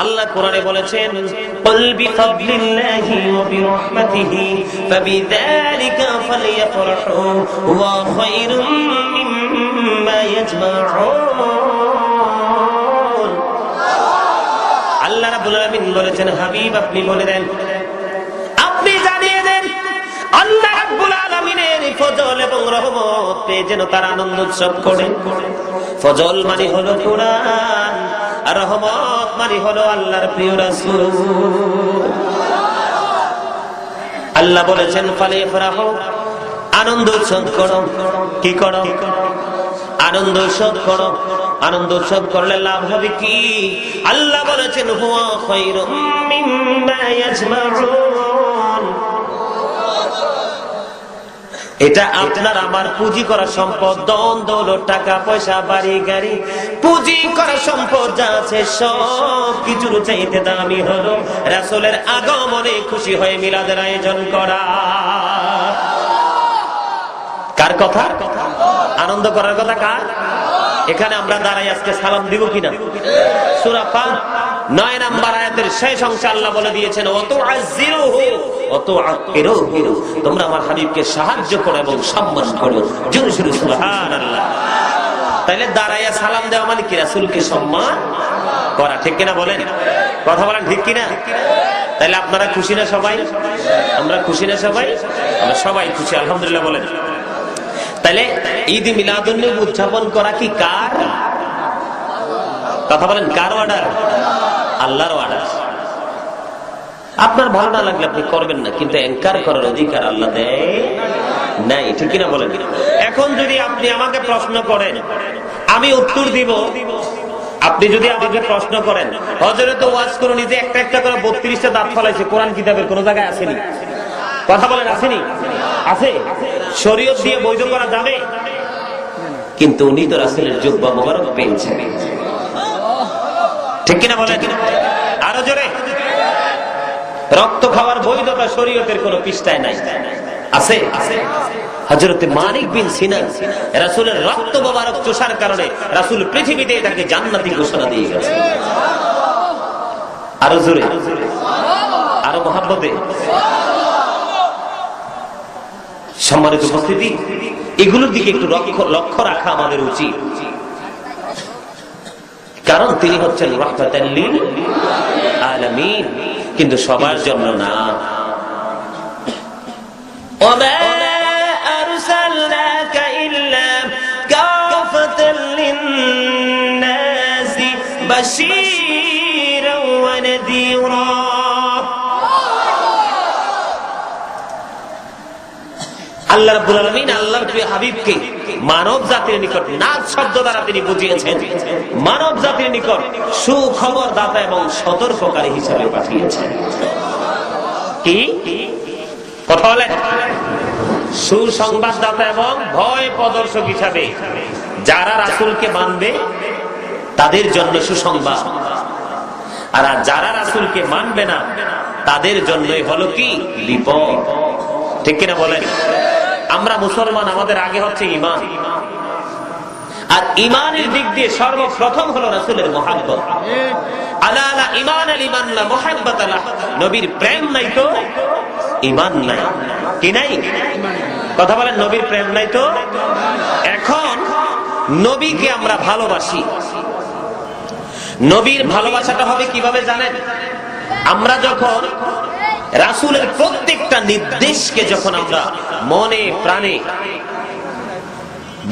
আল্লাহ কোরআনে বলেছেন, কুল বিফাদলিল্লাহি ওয়া বিরহমাতিহি ফাবিযালিকা ফালইফরাহু ওয়া খায়রুম মিম্মা ইয়াজমাউন। আল্লাহ রাব্বুল আলামিন বলেছেন, হাবিব আপনি বলে দেন, আপনি জানিয়ে দেন, আল্লাহ রাব্বুল আলামিনের ফজল এবং রহমত পেয়ে যেন তারা আনন্দ উৎসব করে। ফজল মানে হলো কোরআন, আর রহমত মানে হলো আল্লাহর প্রিয় রাসূল। আল্লাহ বলেছেন, ফালিফরাহু, আনন্দ উৎসব করো। কি করো? আনন্দ উৎসব করো। আনন্দ উৎসব করলে লাভ হবে কি? আল্লাহ বলেছেন, হুয়া খায়রুম মিম্মা ইয়াজমাউন, এটা আপনার আমার পুঁজি করা সম্পদ, ধন দৌলত, টাকা পয়সা, বাড়ি গাড়ি, পুঁজি করা সম্পদ যা আছে সব কিছুর চাইতে দামি হলো রাসূলের আগমনে খুশি হয়ে মিলাদের আয়োজন করা। কার কথা? আনন্দ করার কথা কার? এখানে আমরা দাঁড়াই আজকে সালাম দিব কিনা? সূরা ফাত 9 নম্বর আয়াতের শেষ অংশে আল্লাহ বলে দিয়েছেন, ওয়াতুআযিরুহু ওয়াতুআক্কিরুহু, তোমরা আমার হাবিবকে সাহায্য করো এবং সম্মান করো। জোরে জোরে সুবহানাল্লাহ। তাইলে দাঁড়াইয়া সালাম দেওয়া মানে কি? রাসূলকে সম্মান করা। ঠিক কিনা বলেন? কথা বলেন ঠিক কিনা? তাইলে আপনারা খুশি না সবাই? আমরা খুশি না সবাই? আমরা সবাই খুশি, আলহামদুলিল্লাহ বলেন। তাইলে ঈদ মিলাদুন নবী উদযাপন করা কি কার কথা বলেন? কার অর্ডার? আল্লাহর অর্ডার। আপনার ভালো না লাগলে আপনি করবেন না, কিন্তু এনকার করার অধিকার আল্লাহ দেয় নাই। ঠিক কিনা বলেন? এখন যদি আপনি আমাকে প্রশ্ন করেন, আমি উত্তর দিব। আপনি যদি আমাকে প্রশ্ন করেন, হযরত ওয়াজ করে নিজে একটা একটা করে 32টা দাঁত ফলাইছে, কোরআন কিতাবের কোন জায়গায় আসেনি। কথা বলেন, আসেনি? আছে? শরীয়ত দিয়ে বৈধ করা যাবে? কিন্তু উনি তো রাসূলের জুব্বা মোবারক পেয়েছেন। ঠিক কিনা বলেন? আরো জোরে। রক্ত খাওয়ার বৈধতা শরীয়তের কোন পৃষ্ঠায় নাই। আছে? হযরত মালিক বিন সিনান রাসূলের রক্ত মোবারক চোষার কারণে রাসূল পৃথিবীতে তাকে জান্নাতি ঘোষণা দিয়ে গেছে। আরো জোরে, আরো মহব্বতে। সম্মানিত উপস্থিতি, এগুলোর দিকে একটু লক্ষ্য রাখা আমাদের উচিত, কারণ তিনি হচ্ছেন রাহমাতাল লিল আলামিন, কিন্তু সবার জন্য না। ওমা আরসালনাকা ইল্লা কাফাতাল লিন-নাসি বাশীরাও ওয়া নাযীরা। আল্লাহ রাব্বুল আলামিন আল্লাহর প্রিয় হাবিবকে মানব জাতির নিকট নাজ শব্দ দ্বারা তিনি বুঝিয়েছেন, মানব জাতির নিকট সুখবর দাতা এবং সতর্ককারী হিসেবে পাঠিয়েছেন। কি কথা বলেন? সুসংবাদদাতা এবং ভয় প্রদর্শক হিসাবে যারা রাসূলকে মানবে তাদের জন্য সুসংবাদ, আর যারা রাসূলকে মানবে না তাদের জন্যই হলো কি? বিপদ। ঠিক কিনা বলেন? আমরা মুসলমান, আমাদের আগে হচ্ছে ঈমান, আর ঈমানের দিক দিয়ে সর্বপ্রথম হলো রাসূলের মুহাব্বত। আলা আলা ঈমান আল ঈমান লা মুহাব্বত লা, নবীর প্রেম নাই তো ঈমান নাই। কি নাই? কথা বলেন, নবীর প্রেম নাই তো। এখন নবীকে আমরা ভালোবাসি, নবীর ভালোবাসাটা হবে কিভাবে জানেন? আমরা যখন রাসূলের প্রত্যেকটা নির্দেশকে যখন আমরা মনে প্রাণে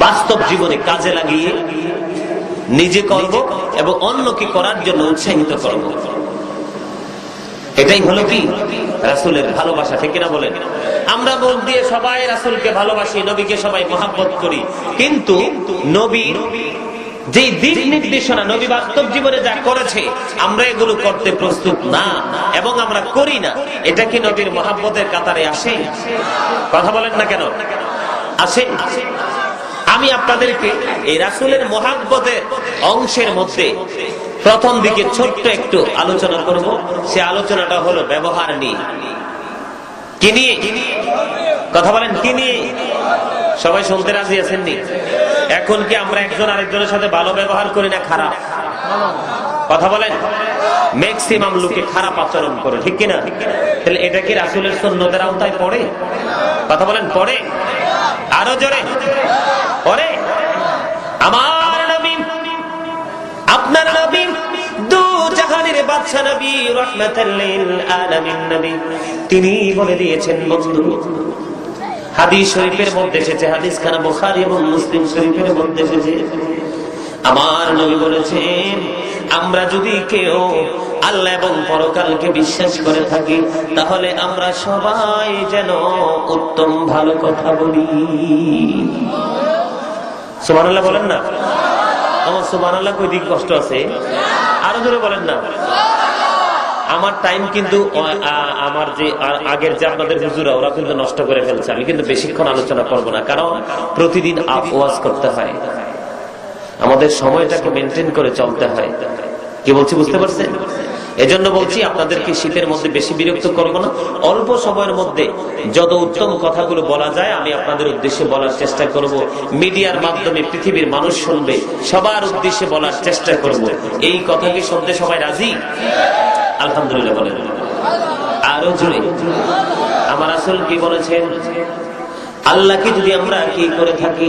বাস্তব জীবনে কাজে লাগিয়ে নিজে করব এবং অন্যকে করার জন্য উৎসাহিত করব, এটাই হলো কি? রাসূলের ভালোবাসা। ঠিক কিনা বলেন? আমরা মুখ দিয়ে সবাই রাসূলকে ভালোবাসি, নবীকে সবাই মহব্বত করি, কিন্তু নবীর যে দিক নির্দেশনা নবী বাস্তব জীবনে যা করেছে আমরা এগুলো করতে প্রস্তুত না এবং আমরা করি না। এটা কি নবীর মহব্বতের কাতারে আসে? কথা বলেন না কেন? আসে। আমি আপনাদেরকে এই রাসূলের মহব্বতের অংশের মধ্যে প্রথম দিকে ছোট্ট একটু আলোচনা করব। সে আলোচনাটা হলো ব্যবহার নিয়ে। কি নিয়ে? কথা বলেন, কি নিয়ে? সবাই শুনতে রাজি আছেন নি? এখন কি আমরা একজন আরেকজনের সাথে ভালো ব্যবহার করি না খারাপ? কথা বলেন, ম্যাক্সিমাম লোকে খারাপ আচরণ করে, ঠিক কিনা? তাহলে এটা কি রাসূলের সুন্নতের আওতায় পড়ে? কথা বলেন, পড়ে? আরো জোরে পড়ে। আমার নবী, আপনার নবী, দু জাহানের বাদশা নবী, রাহমাতাল লিল আলামিন নবী, তিনি বলে দিয়েছেন বন্ধু, হাদিস শরীফের মধ্যে এসেছে, হাদিস খানা বুখারী এবং মুসলিম শরীফের মধ্যে এসেছে, আমার নবী বলেছেন, আমরা যদি কেউ আল্লাহ এবং পরকালকে বিশ্বাস করে থাকি, তাহলে আমরা সবাই যেন উত্তম ভালো কথা বলি। সুবহানাল্লাহ বলেন না? আমার সুবহানাল্লাহ কই দিক কষ্ট আছে? আরো জোরে বলেন না? আমার টাইম কিন্তু আমার যে আগের যে আপনাদের হুজুরা, ওরা কিন্তু নষ্ট করে ফেলছে। আমি কিন্তু বেশিক্ষণ আলোচনা করব না, কারণ প্রতিদিন ওয়াজ করতে হয়, আমাদের সময়টাকে মেনটেন করে চলতে হয়। কি বলছি বুঝতে পারছেন? এজন্য বলছি, আপনাদেরকে শীতের মধ্যে বেশি বিরক্ত করব না, অল্প সময়ের মধ্যে যত উত্তম কথাগুলো বলা যায় আমি আপনাদের উদ্দেশ্যে বলার চেষ্টা করব। মিডিয়ার মাধ্যমে পৃথিবীর মানুষ শুনবে, সবার উদ্দেশ্যে বলার চেষ্টা করব। এই কথা কি শুনতে সবাই রাজি? আলহামদুলিল্লাহ বলেন। আরো জোরে। আমার রাসূল কি বলেছেন? আল্লাহকে যদি আমরা কি করে থাকি,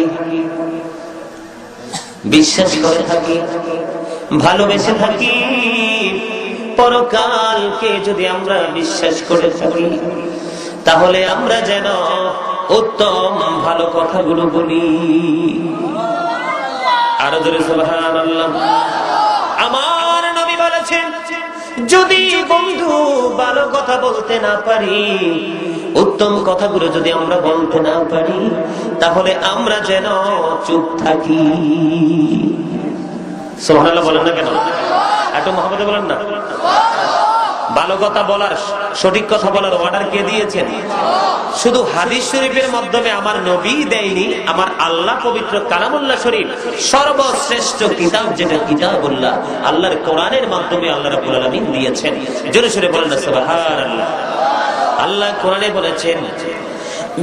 বিশ্বাস করে থাকি, ভালোবেসে থাকি, পরকালকে যদি আমরা বিশ্বাস করে থাকি, তাহলে আমরা যেন উত্তম ভালো কথাগুলো বলি। আরো জোরে সুবহানাল্লাহ। আমার নবী বলেছেন, যদি বন্ধু ভালো কথা বলতে না পারি, উত্তম কথাগুলো যদি আমরা বলতে না পারি, তাহলে আমরা যেন চুপ থাকি। সুবহানাল্লাহ বলেন না কেন? একটু মুহাম্মদে বলেন না? ভালো কথা বলার, সঠিক কথা বলার অর্ডার কে দিয়েছেন? শুধু হাদিস শরীফের মাধ্যমে আমার নবী দেয়নি, আমার আল্লাহ পবিত্র কালামুল্লাহ শরীফ, সর্বশ্রেষ্ঠ কিতাব যেটা কিতাবুল্লাহ, আল্লাহর কোরআনের মাধ্যমে আল্লাহ রাব্বুল আলামিন দিয়েছেন। জোরে সোরে বলেন না সুবহানাল্লাহ। আল্লাহ কোরআনে বলেছেন,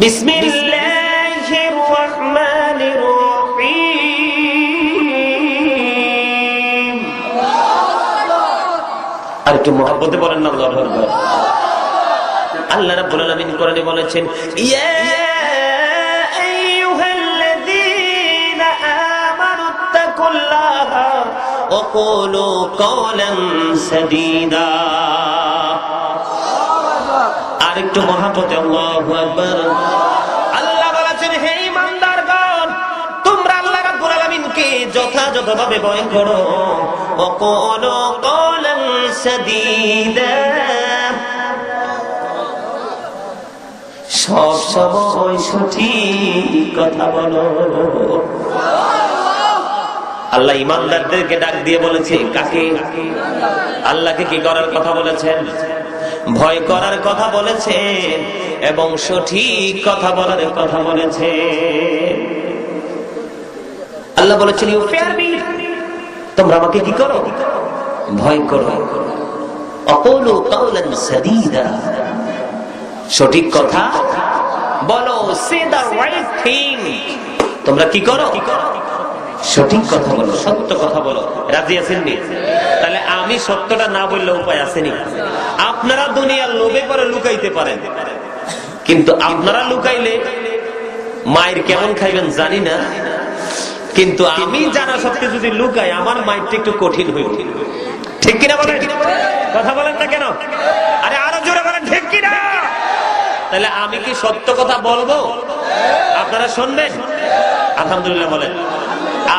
বিসমিল্লাহির রহমানির রহিম। আর একটু মহব্বতে বলেন না আল্লাহু আকবার। আল্লাহ রাব্বুল আলামিন কোরআনে বলেছেন, ইয়া আইয়ুহাল্লাযীনা আমানুত্তাকুল্লাহা ওয়া কুলু কওলান সাদীদা। আর একটু মহব্বতে আল্লাহু আকবার। আল্লাহ বলেছেন, হে ঈমানদারগণ, তোমরা আল্লাহ রাব্বুল আলামিনকে যথাযথভাবে ভয় করো। ওয়া কুলু কওলান সাদীদা, সব সময় সঠিক কথা বলো। আল্লাহ ঈমানদারদেরকে ডাক দিয়ে বলেছে, কাকে? আল্লাহকে কি করার কথা বলেছেন? ভয় করার কথা বলেছেন এবং সঠিক কথা বলার কথা বলেছেন। আল্লাহ বলেছেন, ইউ ফিয়ার মি, তোমরা আমাকে কি করো? ভয় করো। অকুলু কাওলান সাদীদা, সঠিক কথা বলো। সে দ্য রাইট থিং, তোমরা কি করো? সঠিক কথা বলো, সত্য কথা বলো। রাজি আছেন নি? তাহলে আমি সত্যটা না বললে উপায় আসেনি। আপনারা দুনিয়ার লোভে পরে লুকাইতে পারেন, কিন্তু আপনারা লুকাইলে মায়ের কেমন খাইবেন জানি না, কিন্তু আমি জানা সত্যি যদি লুকাই, আমার মাইরটা একটু কঠিন হয়ে উঠে। ঠিক কিনা বলেন? কথা বলেন না কেন? আরে আরো জোরে বলেন, ঠিক কিনা? তাহলে আমি কি সত্য কথা বলবো, আপনারা শুনবেন? আলহামদুলিল্লাহ বলেন।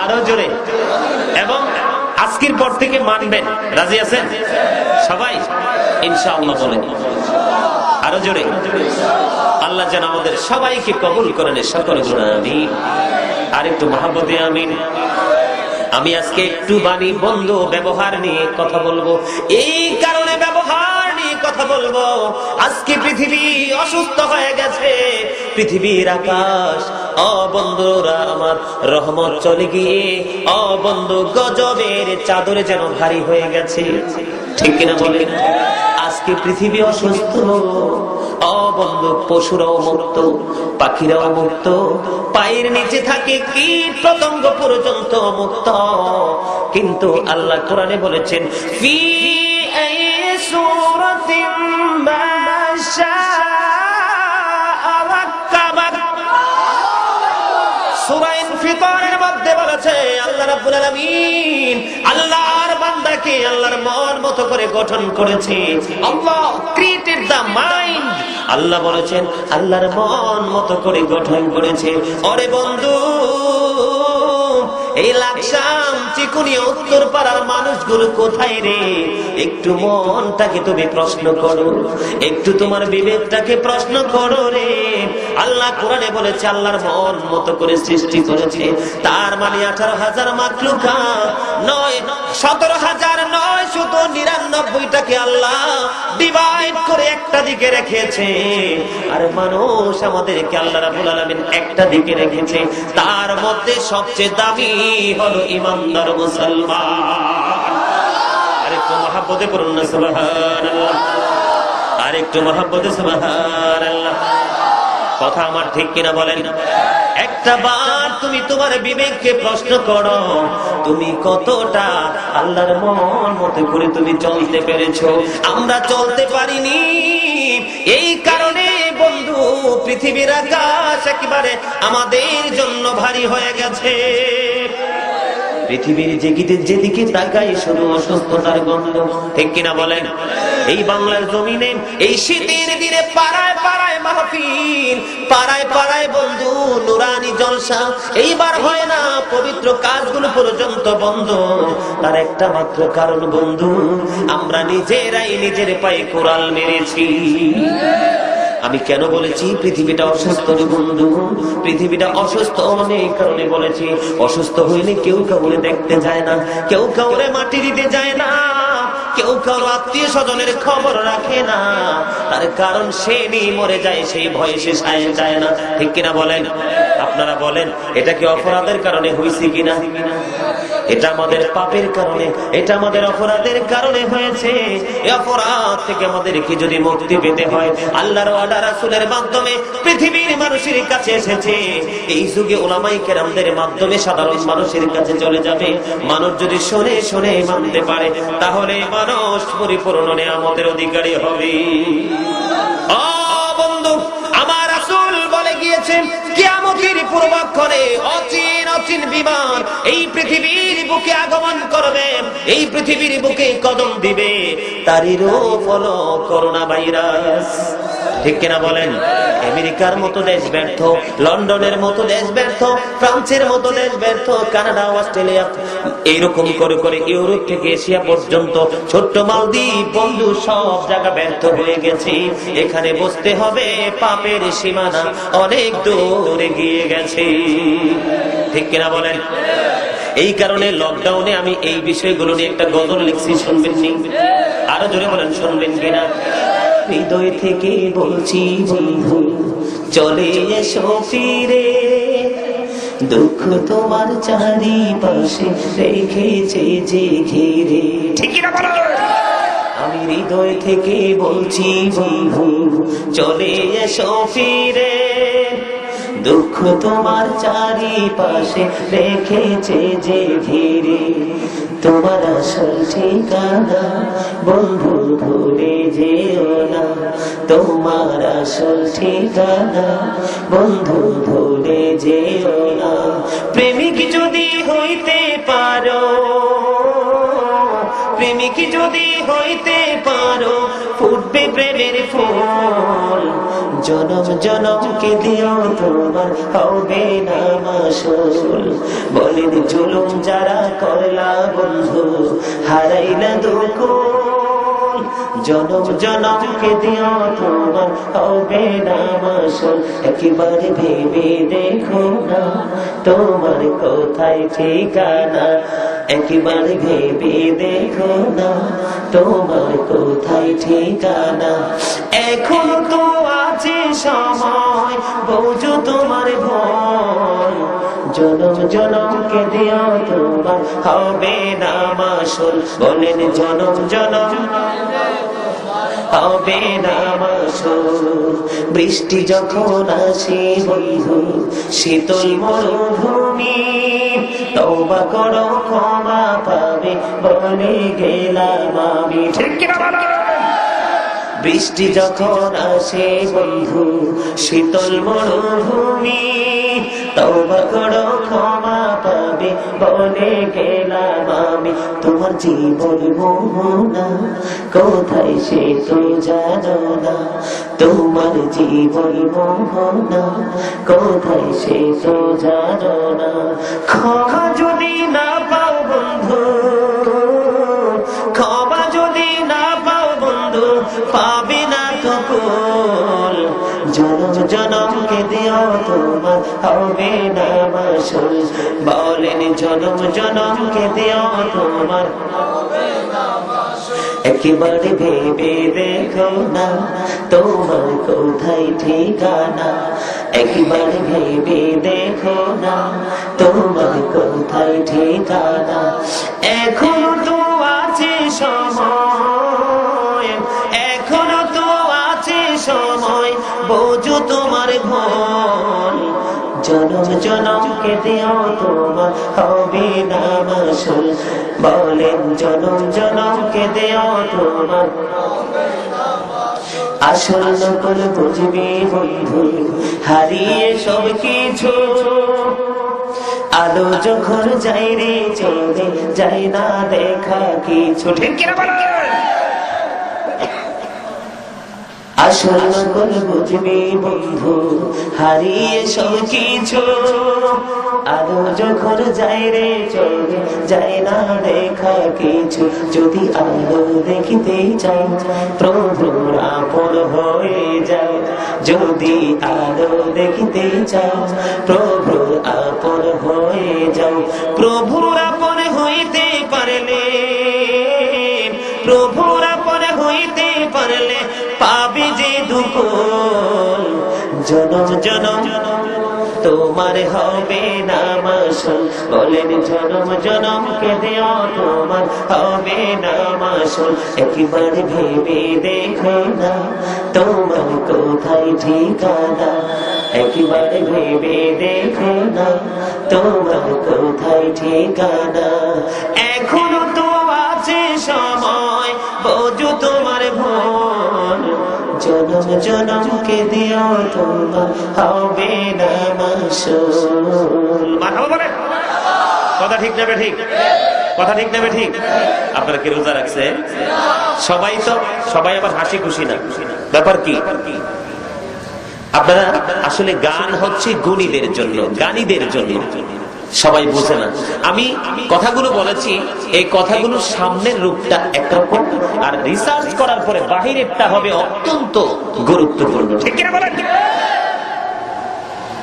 আরো জোরে। এবং আজকের পর থেকে মানবেন। রাজি আছেন সবাই? ইনশাআল্লাহ বলেন। আরো জোরে। আল্লাহ যেন আমাদের সবাইকে কবুল করেন, সকল গুনাহ আমিন। আর একটু মহব্বতে আমিন। আমি আজকে একটু বাণী বন্ধু ব্যবহার নিয়ে কথা বলবো। এই কারণে ব্যবহার নিয়ে কথা বলবো, আজকে পৃথিবী অসুস্থ হয়ে গেছে, পৃথিবীর আকাশ বন্ধুরা আমার রহমত চলে গিয়ে বন্ধু গজবের চাদরে যেন ভারী হয়ে গেছে। ঠিক কিনা বলেন? আজকে পৃথিবী অসুস্থ, ও বন্ধু, পশুরাও মুক্ত, পাখিরাও মুক্ত, পায়ের নিচে থাকে কীট পতঙ্গ পর্যন্ত মুক্ত। কিন্তু আল্লাহ কোরআনে বলেছেন ফি সূরাতিন মা শাআ রাক্কাবাক। সূরা ইনফিতারের মধ্যে বলেছে আল্লাহ রাব্বুল আলামিন আল্লাহর বান্দাকে আল্লাহর মন মতো করে গঠন করেছে। আল্লাহ ক্রিয়েটেড দ্য মাইন্ড। আল্লাহ বলেছেন আল্লাহর মন মতো করে গঠন করেছে। ওরে বন্ধু, এই লাকসাম চিকুনিয়া উত্তর পাড়ার মানুষগুলো কোথায় রে? একটু মনটাকে তুমি প্রশ্ন করো, একটু তোমার বিবেকটাকে প্রশ্ন করো রে। আল্লাহ কোরআনে বলেছে আল্লাহর মন মতো করে সৃষ্টি করেছে। তার মানে 18,000 মাখলুকা নয়, 17,000 নয়, শুধু 99টাকে আল্লাহ ডিভাইড করে একটা দিকে রেখেছে। আর মানুষ আমাদেরকে আল্লাহ রাব্বুল আলামিন একটা দিকে রেখেছে। তার মধ্যে সবচেয়ে দামি হলো ইমানদার মুসলমান। আরেকটু মহব্বতে পড়ুন না সুবহানাল্লাহ, আরেকটু মহব্বতে সুবহানাল্লাহ। কথা আমার ঠিক কিনা বলেন? একটা বার তুমি তোমার বিবেককে প্রশ্ন করো, তুমি কতটা আল্লাহর মন মতো করে তুমি চলতে পেরেছো? আমরা চলতে পারিনি। এই কারণে বন্ধু পৃথিবীর আকাশ একেবারে আমাদের জন্য ভারী হয়ে গেছে। পৃথিবীর যেদিকে তাকাই শুধু অসুস্থতার গন্ধ, ঠিক কিনা বলেন? এই বাংলার জমিনে এই শীতের দিনে পাড়ায় পাড়ায় মাহফিল, পাড়ায় পাড়ায় বন্ধু নুরানি জলসা, এইবার হয় না। পবিত্র কাজগুলো পর্যন্ত বন্ধ। তার একটা মাত্র কারণ বন্ধু, আমরা নিজেরাই নিজের পায়ে কোরাল মেরেছি। আমি কেন বলেছি পৃথিবীটা অসুস্থ রে বন্ধু? পৃথিবীটা অসুস্থ অনেক কারণে বলেছি। অসুস্থ হইলে কেউ কাউরে দেখতে যায় না, কেউ কাউরে মাটি দিতে যায় না, কেউ কারো আত্মীয় স্বজনের খবর রাখে না। তার কারণ সে নিয়ে মরে যায়, সেই ভয়ে সে সায় যায় না, ঠিক কিনা বলেন? আপনারা বলেন এটা কি অপরাধের কারণে হয়েছে কিনা? এটা আমাদের পাপের কারণে, এটা আমাদের অপরাধের কারণে হয়েছে। এই অপরাধ থেকে আমাদেরকে যদি মুক্তি পেতে হয়, আল্লাহর ওয়াদা রাসূলের মাধ্যমে পৃথিবীর মানুষের কাছে এসেছে। এই যুগে উলামায়ে কেরামদের মাধ্যমে সাধারণ মানুষের কাছে চলে যাবে। মানুষ যদি শুনে শুনে মানতে পারে, তাহলে মানুষ পরিপূর্ণ নিয়ামতের অধিকারী হবে। ও বন্ধু, আমার রাসূল বলে গিয়েছেন কিয়ামতের পূর্বক্ষণে অচিন বিমান এই পৃথিবীর বুকে আগমন করবে, এই পৃথিবীর বুকে কদম দিবে। তারই রূপ হলো করোনা ভাইরাস, ঠিক কিনা বলেন? আমেরিকার মতো দেশ ব্যর্থ, লন্ডনের মতো দেশ ব্যর্থ, ফ্রান্সের মতো দেশ ব্যর্থ, কানাডা, অস্ট্রেলিয়া, এইরকম করে করে ইউরোপ থেকে এশিয়া পর্যন্ত, ছোট্ট মালদ্বীপ বন্ধু সব জায়গা ব্যর্থ হয়ে গেছে। এখানে বুঝতে হবে পাপের সীমানা অনেক দূরে গিয়ে গেছে, ঠিক কিনা বলেন? এই কারণে লকডাউনে আমি এই বিষয়গুলো নিয়ে একটা গজল লিখছি, শুনবেন নি? আরো জোরে বলেন, শুনবেন কিনা? হৃদয় থেকে বলছি বন্ধু, চলে এসো ফিরে, দুঃখ তোমার চারিপাশে রেখেছে যে ঘিরে, ঠিক না বলো? আমি হৃদয় থেকে বলছি বন্ধু, চলে এসো ফিরে, দুঃখ তোমার চারিপাশে রেখেছে যে ঘিরে, তোমার আসল ঠিকানা বন্ধু ভুলে যেও না, তোমার আসল ঠিকানা বন্ধু ভুলে যেও না। প্রেমিক যদি হইতে পারো, প্রেমিক যদি হইতে পারো, ফুটবে প্রেমের ফুল, জনম জনমকে দিও তোমার হবে না মাসুল। বলেন জুলুম যারা করলা বন্ধু, হারাইলা দুকুল, জনম জনমকে দিও তোমার হবে না মাসুল। একেবারে ভেবে দেখো না তোমার কোথায় ঠিকানা, একেবারে ভেবে দেখো না তোমার কোথায় ঠিকানা। এখন তো আছে সময়, বুঝো তোমার ভয়, জনম জনমকে দিও তোমার হবে না মাসুল। বলেন জনম জনম হবে না মাসুল। মাসুল। বৃষ্টি যখন আসে বন্ধু শীতল মরুভূমি, তওবা করো ক্ষমা পাবে বলে গেলাম আমি। ঠিক কি না বলো? বৃষ্টি যখন আসে বন্ধু শীতল মরুভূমি, তওবা করো ক্ষমা পাবে বলে গেলাম আমি। তোমার জীবন মোহনা কোথায় সে তো জানো না, তোমার জীবন মোহনা কোথায় সে তো জানো না। ক্ষমা যদি না পাও বন্ধু, ক্ষমা যদি না পাও বন্ধু, পাবে না তো কুল। জনম জনমকে দিও তোমার হবে না মাসুল। বলেন জনম জনমকে দিও তোমার হবে না মাসুল। একেবারে ভেবে দেখো না তোমার কোথায় ঠিকানা, একবার ভেবে দেখো না তোমার কোথায় ঠিকানা। এখনো তো আছে সময়, এখনো তো আছে সময়, বোঝো তোমার ভুল। জনম জনমকে দিও তোমার হবে না মাসুল। বলেন জনম জনমকে দিও তোমার হবে না মাসুল। আসল নকল বুঝবি বন্ধু হারিয়ে সব কিছু, আলো যখন যাই রে চলে যাই না দেখা কিছু। ঠিক কি না বলো? আসল নকল বুঝবি বন্ধু হারিয়ে সব কিছু, আলো যখন যাই রে চলে যাই না দেখা কিছু। যদি আলো দেখিতে চাও প্রভুর আপন হয়ে যাও, যদি আলো দেখিতে চাও প্রভুর আপন হয়ে যাও। প্রভুর আপন হইতে পারলে, প্রভুর আপন হইতে পারলে পাবি যে দুকুল। জনম জনম তোমার হবে না মাসুল। বলেন জনম জনমকে দিও তোমার হবে না মাসুল। একবার ভেবে দেখো না তোমার কোথায় ঠিকানা, একবার ভেবে দেখো না তোমার কোথায় ঠিকানা। এখনো তো আছে সময়, বোঝো তোমার ভুল। জনম জনমকে দিও তোমার হবে না মাসুল। কথা ঠিক নেবে ঠিক, কথা ঠিক নেবে ঠিক। আপনারা কি রোজা রাখছেন? সবাই তো, সবাই আবার হাসি খুশি না, ব্যাপার কি? আপনারা আসলে গান হচ্ছে গুণীদের জন্য, গানীদের জন্য, সবাই বুঝে না। আমি কথাগুলো বলেছি, এই কথাগুলো সামনের রূপটা একরকম, আর রিসার্চ করার পরে বাহিরেরটা হবে অত্যন্ত গুরুত্বপূর্ণ। ঠিক কিনা বলেন?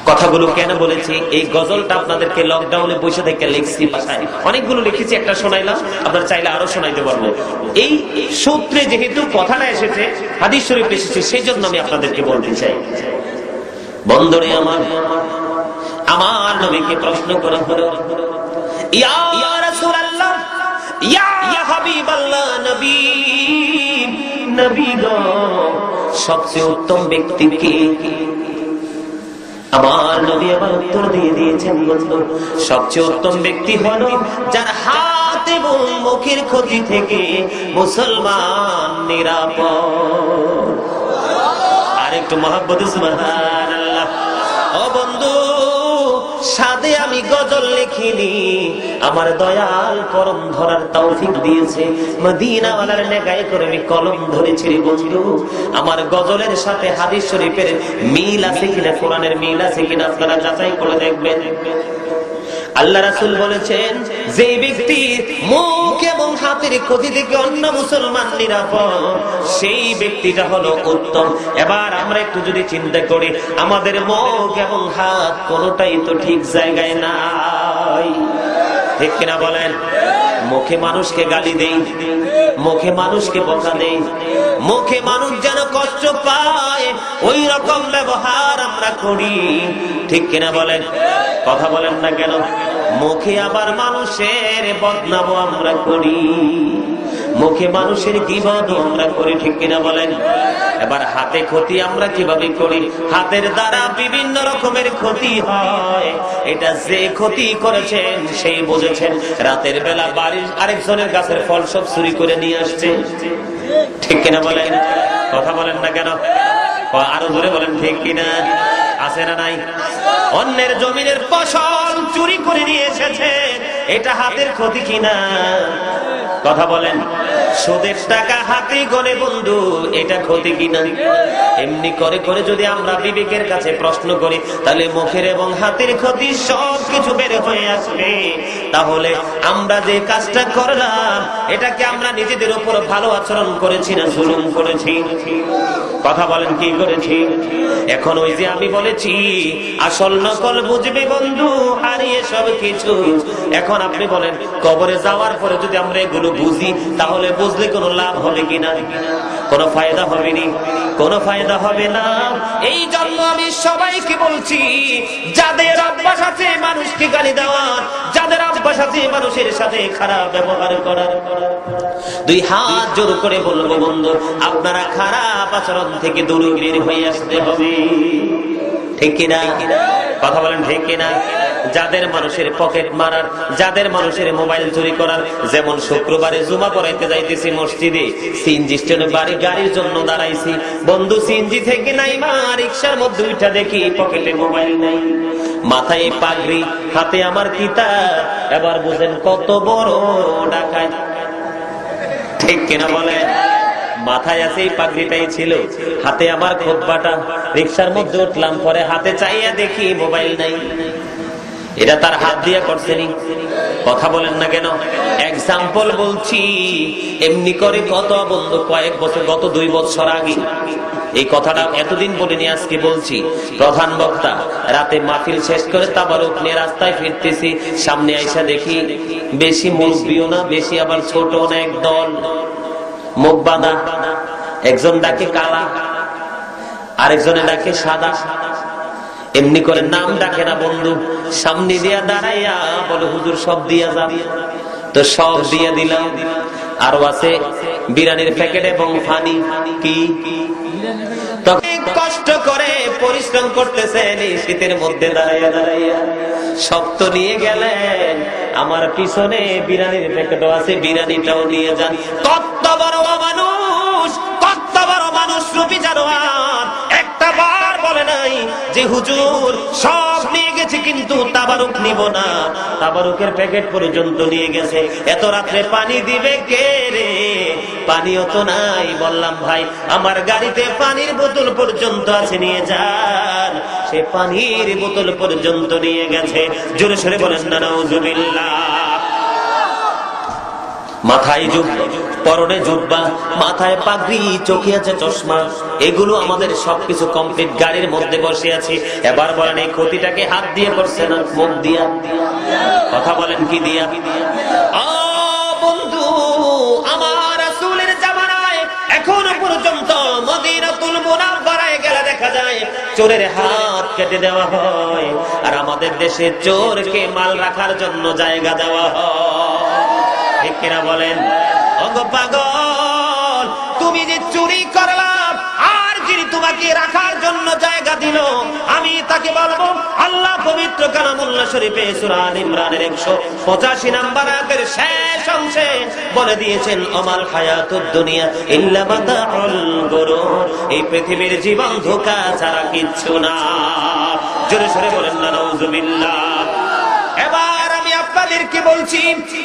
কথাগুলো কেন বলেছি? এই গজলটা আপনাদেরকে লকডাউনে বসে থেকে লিখছি, বাসায় অনেকগুলো লিখেছি, একটা শোনাইলাম, আপনারা চাইলে আরো শোনাইতে পারবো। এই সূত্রে যেহেতু কথাটা এসেছে, হাদিস শরীফ এসেছে, সেই জন্য আমি আপনাদেরকে বলতে চাই। বন্ধুরে আমার, আমার নবীকে প্রশ্ন করা হলো, ইয়া রাসূলুল্লাহ, ইয়া হাবিবাল্লাহ, নবী, নবী গো, সবচেয়ে উত্তম ব্যক্তি কে? আমার নবী আবার উত্তর দিয়ে দিয়েছেন, বন্ধু সবচেয়ে উত্তম ব্যক্তি হলো যার হাত এবং মুখের ক্ষতি থেকে মুসলমান নিরাপদ। আর একটু মহব্বতে সুবহানাল্লাহ। ও বন্ধু, সাদে আমি গজল লিখিনি, আমার দয়াল করম ধরার তৌফিক দিয়েছে। মদিনাওয়ালার নেগায় করে আমি কলম ধরেছি রে বন্ধু। আমার গজলের সাথে হাদিস শরীফের মিল আছে কিনা, কোরআনের মিল আছে কিনা আপনারা যাচাই করে দেখবেন। আল্লাহ রাসূল বলেছেন, যে ব্যক্তি মুখ এবং হাতের ক্ষতি থেকে অন্য মুসলমান নিরাপদ, সেই ব্যক্তিটা হলো উত্তম। এবার আমরা একটু যদি চিন্তা করি, আমাদের মুখ এবং হাত কোনোটাই তো ঠিক জায়গায় নাই, ঠিক কিনা বলেন? মুখে মানুষকে গালি দেই, মুখে মানুষকে বকা দেই, মুখে মানুষ যেন কষ্ট পায় ওই রকম ব্যবহার আমরা করি, ঠিক কিনা বলেন? কথা বলেন না কেন? মুখে আবার মানুষের বদনাম আমরা করি। মুখে মানুষের গীবত আমরা করি, ঠিক কিনা বলেন? এবার হাতে ক্ষতি আমরা কিভাবে করি? হাতের দ্বারা বিভিন্ন রকমের ক্ষতি হয়। এটা যে ক্ষতি করেছেন সেই বুঝেছেন। রাতের বেলা বাড়ির আরেকজনের গাছের ফল সব চুরি করে নিয়ে আসছে, ঠিক কিনা বলেন? কথা বলেন না কেন? আরো জোরে বলেন, ঠিক কিনা? আছে না নাই? অন্যের জমিনের ফসল চুরি করে নিয়ে এসেছে, এটা হাতের ক্ষতি কিনা? কথা বলেন। সুদের টাকা হাতে গনে বন্ধু, এটা ক্ষতি কিনা? এমনি করে করে যদি আমরা বিবেকের কাছে প্রশ্ন করি, তাহলে মুখের এবং হাতের ক্ষতি সব কিছু বের হয়ে আসবে। তাহলে আমরা যে কাজটা করলাম, এটাকে আমরা নিজেদের উপর ভালো আচরণ করেছি না জুলুম করেছি? কথা বলেন, কি করেছি? এখন ওই যে আমি বলেছি আসল নকল বুঝবে বন্ধু, হারিয়ে সব কিছু। এখন আপনি বলেন, কবরে যাওয়ার পরে যদি আমরা এগুলো বুঝি, তাহলে বুঝলে কোনো লাভ হবে কিনা? কোনো ফায়দা হবে নি? কোনো ফায়দা হবে না। এই জন্য আমি সবাইকে বলছি, যাদের অভ্যাস আছে মানুষকে গালি দেওয়ার, যাদের অভ্যাস আছে মানুষের সাথে খারাপ ব্যবহার করার, দুই হাত জোর করে বলবো বন্ধু, আপনারা খারাপ আচরণ থেকে দূরে হয়ে আসতে হবে, ঠিক কিনা? কথা বলেন, ঠিক কিনা? যাদের মানুষের পকেট মারার, যাদের মানুষের মোবাইল চুরি করার, যেমন শুক্রবারে জুমা পড়াইতে যাইতেছি মসজিদে, সিএনজি স্ট্যান্ডে বাড়ি গাড়ির জন্য দাঁড়াইছি, বন্ধু সিএনজি থেকে নাইমা রিকশার মধ্যে উঠা দেখি পকেটে মোবাইল নাই, মাথায় পাগড়ি, হাতে আমার কিতাব। এবার বুঝেন কত বড় ডাকাত, ঠিক কিনা বলেন? মাথায় আছে এই পাগড়িটাই ছিল, হাতে আমার খোদবাটা, রিকশার মধ্যে উঠলাম, পরে হাতে চাইয়া দেখি মোবাইল নাই। এটা তার হাত দিয়ে করছেনি? কথা বলেন না কেন? এক্সাম্পল বলছি। এমনি করে কত বন্ধু, কয়েক বছর, গত 2 বছর আগে এই কথাটা এতদিন বলিনি, আজকে বলছি। প্রধান বক্তা রাতে মাহফিল শেষ করে তাবারুক নিয়ে রাস্তায় ফিরতেছি, সামনে আইসা দেখি বেশি মুরব্বিও না, বেশি আবার ছোট না, এক দল মুখ বাঁধা। একজন ডাকে কালা, আরেকজনে ডাকে সাদা। এমনি করে নাম ডাকে না বন্ধু, সামনে দিয়া দাঁড়াইয়া বলে হুজুর সব দিয়া যাবে, তো সব দিয়া দিলাম। আরো আছে বিরিয়ানির প্যাকেট এবং পানি। কি কষ্ট করে পরিশ্রম করতেছেন এই শীতের মধ্যে দাঁড়াইয়া দাঁড়াইয়া, সব তো নিয়ে গেলেন। আমার পিছনে বিরিয়ানির প্যাকেটও আছে, বিরিয়ানিটাও নিয়ে যান। কত বড় মানুষ, কত বড় মানুষ রূপী জানোয়ার, একটা বার বলে নাই যে হুজুর সব নিয়ে গেছে কিন্তু তাবারুক নিব না। তাবারুকের প্যাকেট পর্যন্ত নিয়ে গেছে। এত রাত্রে পানি দিবে কে রে? পানিও তো নাই। বললাম ভাই আমার গাড়িতে পানির বোতল পর্যন্ত আছে, নিয়ে যান। সে পানির বোতল পর্যন্ত নিয়ে গেছে। জোরে সরে বলেন না নাউজুবিল্লাহ। মাথায় জুব্বা, পরনে জুব্বা, মাথায় পাগড়ি, চোখে আছে চশমা, এগুলো আমাদের সবকিছু কমপ্লিট। গাড়ির মধ্যে বসে আছি। এবার বলেন এই ক্ষতিটাকে হাত দিয়ে করছে না মুখ দিয়া? কথা বলেন কি দিয়া? বন্ধু আমার রাসূলের জামানায় এখনো পর্যন্ত মদিনাতুল মুনাওয়ারায় গেলে দেখা যায় চোরের হাত কেটে দেওয়া হয়, আর আমাদের দেশে চোরকে মাল রাখার জন্য জায়গা দেওয়া হয়, ঠিক কিনা বলেন? ওগো পাগল, তুমি যে চুরি করলাম আর যিনি তোমাকে রাখার জন্য জায়গা দিল, আমি তাকে বলবো আল্লাহ পবিত্র কালামুল্লাহ শরীফে সূরা আল ইমরানের 185 নম্বর আয়াতের শেষ অংশে বলে দিয়েছেন আমাল হায়াতুদ দুনিয়া ইল্লা মাতাউল গুরুর, এই পৃথিবীর জীবন ধোঁকা ছাড়া কিচ্ছু না। জোরে সরে বলেন না নাউজুবিল্লাহ। এবার আমি আপনাদেরকে বলছি,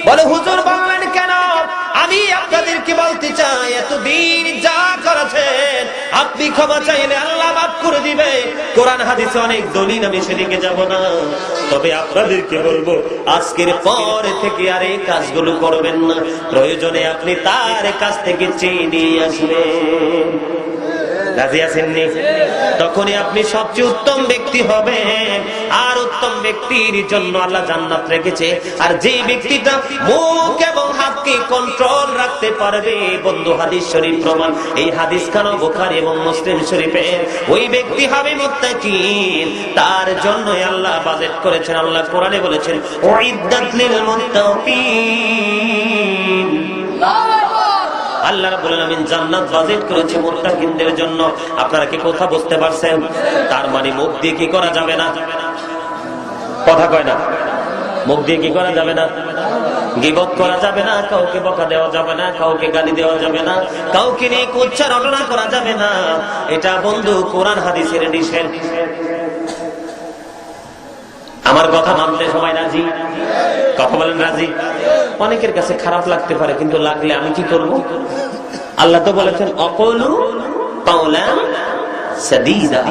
বলে হুজুর বললেন কেন? আমি আপনাদেরকে বলতে চাই এতদিন যা করেছেন আপনি ক্ষমা চাইলে আল্লাহ মাফ করে দিবে। কোরআন হাদিসে অনেক দলিল, আমি সেদিকে যাব না। তবে আপনাদেরকে বলবো আজকের পর থেকে আর এই কাজগুলো করবেন না। প্রয়োজনে আপনি তার কাছ থেকে চেয়ে নিয়ে আসবেন। রাজি আছেননি? তখনই আপনি সবচেয়ে উত্তম ব্যক্তি হবেন। আর উত্তম ব্যক্তির জন্য আল্লাহ জান্নাত রেখেছে। আর যে ব্যক্তিটা মুখ এবং হাতকে কন্ট্রোল রাখতে পারবে, বন্ধু হাদিস শরীফ প্রমাণ, এই হাদিস খান বুখারী এবং মুসলিম শরীফে, ওই ব্যক্তি হবে মুত্তাকিন। তার জন্য আল্লাহ বাজেট করেছেন। আল্লাহ কোরআনে বলেছেন উইদ্দাত লিল মুত্তাকিন, আল্লাহ রাব্বুল আলামিন জান্নাত বাজেট করেছে মুত্তাকিনদের জন্য। আপনারা কি কথা বুঝতে পারছেন? তার মানে মুখ দিয়ে কি করা যাবে না? কথা কয় না, মুখ দিয়ে কি করা যাবে না? গীবত করা যাবে না, কাউকে বকা দেওয়া যাবে না, কাউকে গালি দেওয়া যাবে না, কাউকে নিয়ে কুচ্চা রটনা করা যাবে না। এটা বন্ধু কোরআন হাদিসের নিষেধ। আমার কথা মানতে সবাই রাজি? কথা বলেন রাজি? অনেকের কাছে খারাপ লাগতে পারে, কিন্তু লাগলে আমি কি করব? আল্লাহ তো বলেছেন অকলু কাওলান সাদীদা,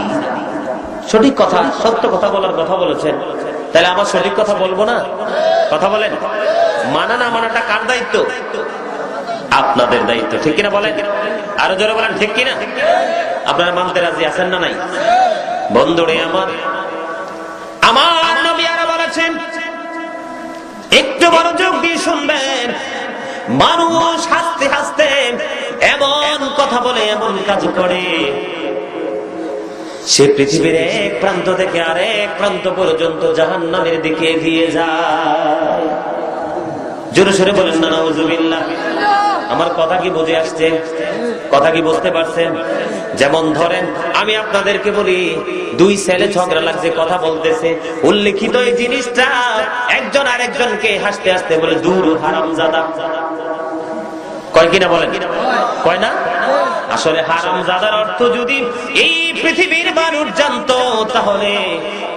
সঠিক কথা, সত্য কথা বলার কথা বলেছেন। তাহলে আমার সঠিক কথা বলবো না? কথা বলেন। মানা না মানাটা কার দায়িত্ব? আপনাদের দায়িত্ব, ঠিক কিনা বলেন? আরো জোরে বলেন ঠিক কিনা? আপনারা মানতে রাজি আছেন না নাই? বন্ধুরে আমার নবী আরো বলেছেন, একটু মনোযোগ দিয়ে শুনবেন, মানুষ হাসতে হাসতে এমন কথা বলে, এমন কাজ করে, সে পৃথিবীর এক প্রান্ত থেকে আরেক প্রান্ত পর্যন্ত জাহান্নামের দিকে এগিয়ে যায়। জোরে সোরে বলেন না নাউজুবিল্লাহ। আমার কথা কি বুঝে আসছে? কথা কি বুঝতে পারছেন? যেমন ধরেন, আমি আপনাদেরকে বলি, দুই ছেলে ঝগড়া লাগছে, কথা বলতেছে, উল্লেখিত এই জিনিসটা একজন আরেকজনকে হাসতে হাসতে বলে, দূর হারামজাদা। কয় কিনা বলেন? কয় না? আসলে হারামজাদার অর্থ যদি এই পৃথিবীর মানুষ জানতো, তাহলে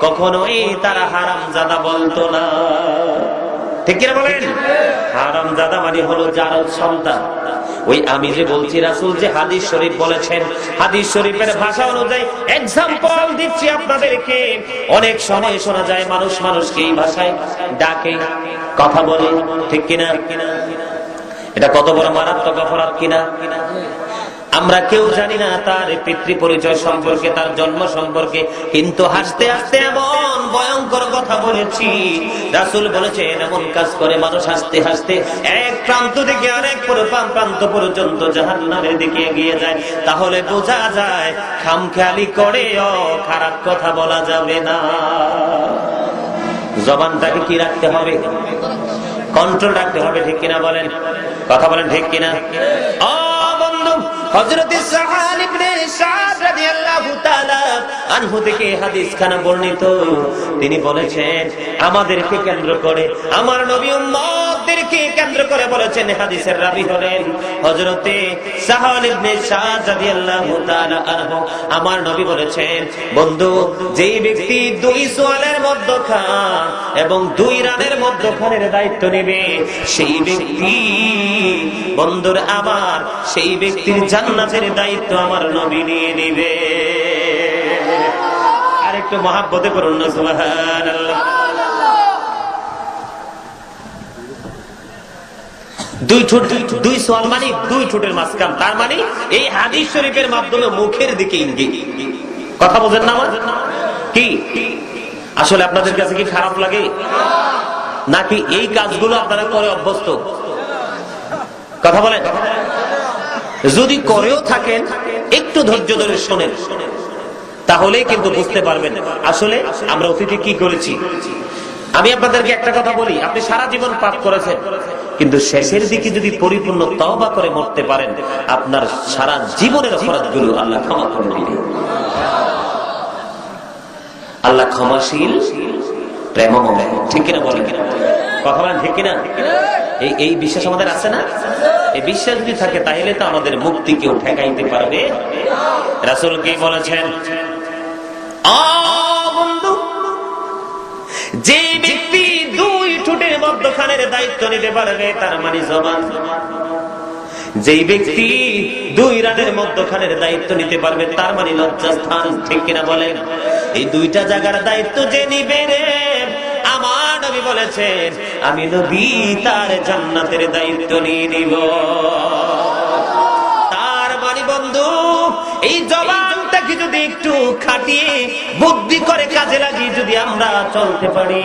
কখনোই তারা হারামজাদা বলতো না, ঠিক কিনা বলেন? হারামজাদা মানে হলো জারদ সন্তান। ওই আমি যে বলছি, রাসূল যে হাদিস শরীফ বলেছেন, হাদিস শরীফের ভাষা অনুযায়ী এক্সাম্পল দিচ্ছি আপনাদেরকে। অনেক সময় শোনা যায় মানুষ মানুষকে এই ভাষায় ডাকে, কথা বলে, ঠিক কিনা? এটা কত বড় মারাত্মক অপরাধ কিনা আমরা কেউ জানি না, তার পিতৃ পরিচয় সম্পর্কে, তার জন্ম সম্পর্কে, কিন্তু হাসতে হাসতে এমন ভয়ঙ্কর কথা বলেছি। রাসূল বলেছেন, এমন কাজ করে মানুষ হাসতে হাসতে এক প্রান্ত থেকে আরেক প্রান্ত পর্যন্ত জাহান্নামের দিকে এগিয়ে যায়। তাহলে বোঝা যায় খামখেয়ালি করেও খারাপ কথা বলা যাবে না। জবানটাকে কি রাখতে হবে? কন্ট্রোল রাখতে হবে, ঠিক কিনা বলেন? কথা বলেন ঠিক কিনা? হযরত সাহাল ইবনে সাদ রাদিয়াল্লাহু তাআলা আনহু থেকে হাদিসখানা বর্ণিত। তিনি বলেছেন, আমাদেরকে কেন্দ্র করে, আমার নবী উম্মতদেরকে কেন্দ্র করে বলেছেন, হাদিসের রাবী হলেন হযরত সাহাল ইবনে সাদ রাদিয়াল্লাহু তাআলা আনহু। আমার নবী বলেছেন, বন্ধু, যেই ব্যক্তি দুই সোয়ালের মধ্যখান এবং দুই রানের মধ্যখানের দায়িত্ব নেবে, সেই ব্যক্তি, বন্ধুর আমার, সেই ব্যক্তির জান্নাতের দায়িত্ব আমার নবী নিয়ে নিবে। আর একটু মহাব্বতে করুন না সুবহানাল্লাহ। দুই ঠোঁট, দুই সোয়াল মানে দুই ঠোঁটের মাঝখান, তার মানে এই হাদিস শরীফের মাধ্যমে মুখের দিকে ইঙ্গিত। কথা বোঝেন না আমার? কি আসলে আপনাদের কাছে কি খারাপ লাগে, নাকি এই কাজগুলো আপনারা করে অভ্যস্ত? কথা বলেন। যদি করেও থাকেন, একটু ধৈর্য ধরে শোনেন, তাহলেই কিন্তু বুঝতে পারবেন আসলে আমরা অতীতে কি করেছি। আমি আপনাদেরকে একটা কথা বলি, আপনি সারা জীবন পাপ করেছেন, কিন্তু শেষের দিকে যদি পরিপূর্ণ তওবা করে মরতে পারেন, আপনার সারা জীবনের অপরাধগুলো আল্লাহ ক্ষমা করে দিবেন। আল্লাহ ক্ষমাশীল, প্রেমময়, ঠিক কিনা বলেন? কথা বলেন ঠিক কিনা? এই বিশ্বাস আমাদের আছে না? এই বিশ্বাস যদি থাকে, তাহলে তো আমাদের মুক্তি কেউ ঠেকাইতে পারবে। রাসূল কি বলেছেন? বন্ধু, যে ব্যক্তি দুই ঠোঁটের মধ্যখানের দায়িত্ব নিতে পারবে, তার মানে জবান। যেই ব্যক্তি দুই রানের মধ্যখানের দায়িত্ব নিতে পারবে, তার মানে লজ্জাস্থান, ঠিক কিনা বলেন? এই দুইটা জায়গার দায়িত্ব যে নিবে রে, আমার নবী বলেছেন, আমি নবী তার জান্নাতের দায়িত্ব নিয়ে নিব। তার মানে বন্ধু, এই জবানটাকে যদি একটু খাটিয়ে বুদ্ধি করে কাজে লাগিয়ে যদি আমরা চলতে পারি,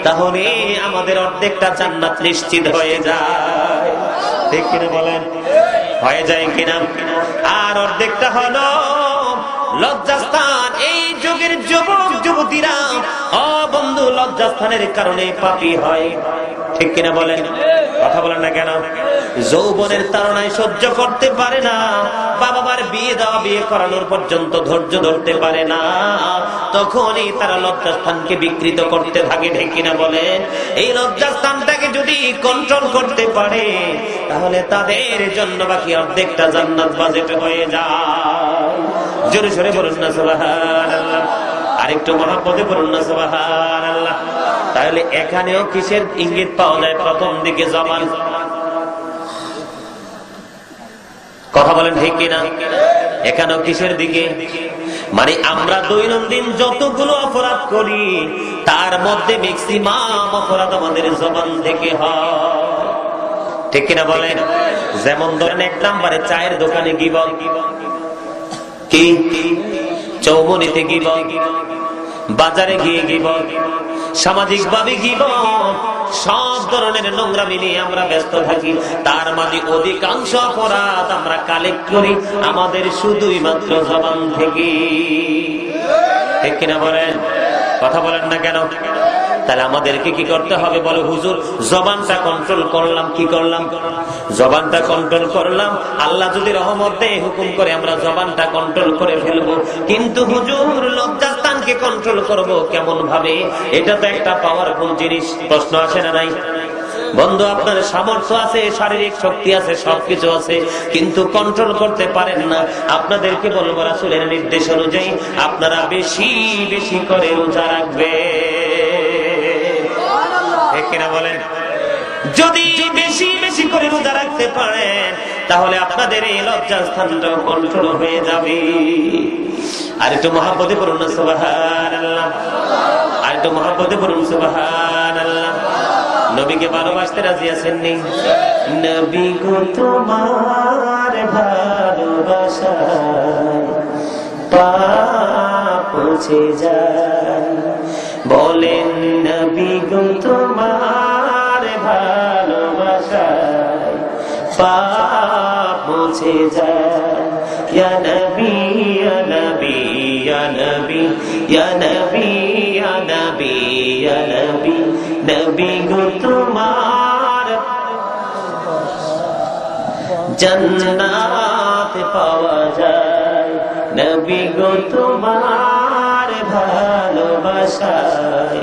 তাহলে আমাদের অর্ধেকটা জান্নাত নিশ্চিত হয়ে যায়, ঠিক কিনা বলেন? হয়ে যায় কিনা? আর অর্ধেকটা হলো লজ্জাস্থান। এই যুগের যুবক যুবতীরা, ও বন্ধু, লজ্জা লজ্জাস্থানের কারণে পাপী হয়, ঠিক কিনা বলেন? কথা বলেন না কেন? যৌবনের তাড়নায় সহ্য করতে পারে না, বাবা মার বিয়ে দেওয়া, বিয়ে করানোর পর্যন্ত ধৈর্য ধরতে পারে না, তখনই তারা লজ্জাস্থানকে বিকৃত করতে থাকে, ঠিক কিনা বলেন? এই লজ্জাস্থানটাকে যদি কন্ট্রোল করতে পারে তাহলে তাদের জন্য বাকি অর্ধেকটা জান্নাত বাজেট হয়ে যায়। জোরে জোরে বলুন না সুবহানাল্লাহ, আরেকটু মহব্বতে বলুন না সুবহানাল্লাহ। তাহলে এখানেও কিসের ইঙ্গিত পাওয়া যায়? প্রথম দিকে জবান, কথা বলেন ঠিক কিনা? এখানেও কিসের দিকে? মানে আমরা দৈনন্দিন যতগুলো অপরাধ করি তার মধ্যে ম্যাক্সিমাম অপরাধ আমাদের জবান থেকে হয়, ঠিক কিনা বলেন? যেমন ধরেন 1 নম্বরে চায়ের দোকানে গীবত, কি চৌমুনিতে গীবত, বাজারে গিয়ে গীবত, সামাজিক ভাবে গীবত, সব ধরনের নোংরামি নিয়ে আমরা ব্যস্ত থাকি। তার মানে অধিকাংশ অপরাধ আমরা কালেক্ট করি আমাদের শুধুই মাত্র জবান থেকে, ঠিক কিনা বলেন? কথা বলেন না কেন? তাহলে আমাদেরকে কি করতে হবে বলো? হুজুর জবানটা কন্ট্রোল করলাম, কি করলাম? জবানটা কন্ট্রোল করলাম, আল্লাহ যদি রহমত দেয়, হুকুম করে আমরা জবানটা কন্ট্রোল করে ফেলবো। কিন্তু হুজুর লজ্জাস্থানকে কন্ট্রোল করব কেমন ভাবে? এটা তো একটা পাওয়ারফুল জিনিস। প্রশ্ন আসে না নাই? বন্ধু, আপনার সামর্থ্য আছে, শারীরিক শক্তি আছে, সবকিছু আছে, কিন্তু কন্ট্রোল করতে পারেন না। আপনাদেরকে বলবো রাসূলের নির্দেশ অনুযায়ী আপনারা বেশি বেশি করে রোজা রাখবে, ঠিক কিনা বলেন? যদি বেশি বেশি করে রোজা রাখতে পারেন তাহলে আপনাদের এই লজ্জাস্থানটা কন্ট্রোল হয়ে যাবে। আর একটু মহব্বতে পড়ুন না সুবহানাল্লাহ, আর একটু মহব্বতে পড়ুন সুবহানাল্লাহ। নবীকে ভালোবাসতে রাজি আছেন নি? নবী গো তোমার ভালোবাসায় পাপ মুছে যায়, বলেন নবী গো তোমার ভালোবাসায় পাপ মুছে যায়। ইয়া নবী ইয়া নবী ইয়া নবী ইয়া নবী ইয়া নবী ইয়া নবী, নবী গো তোমার জান্নাত পাওয়া যায়, নবী গো তোমার ভালোবাসায়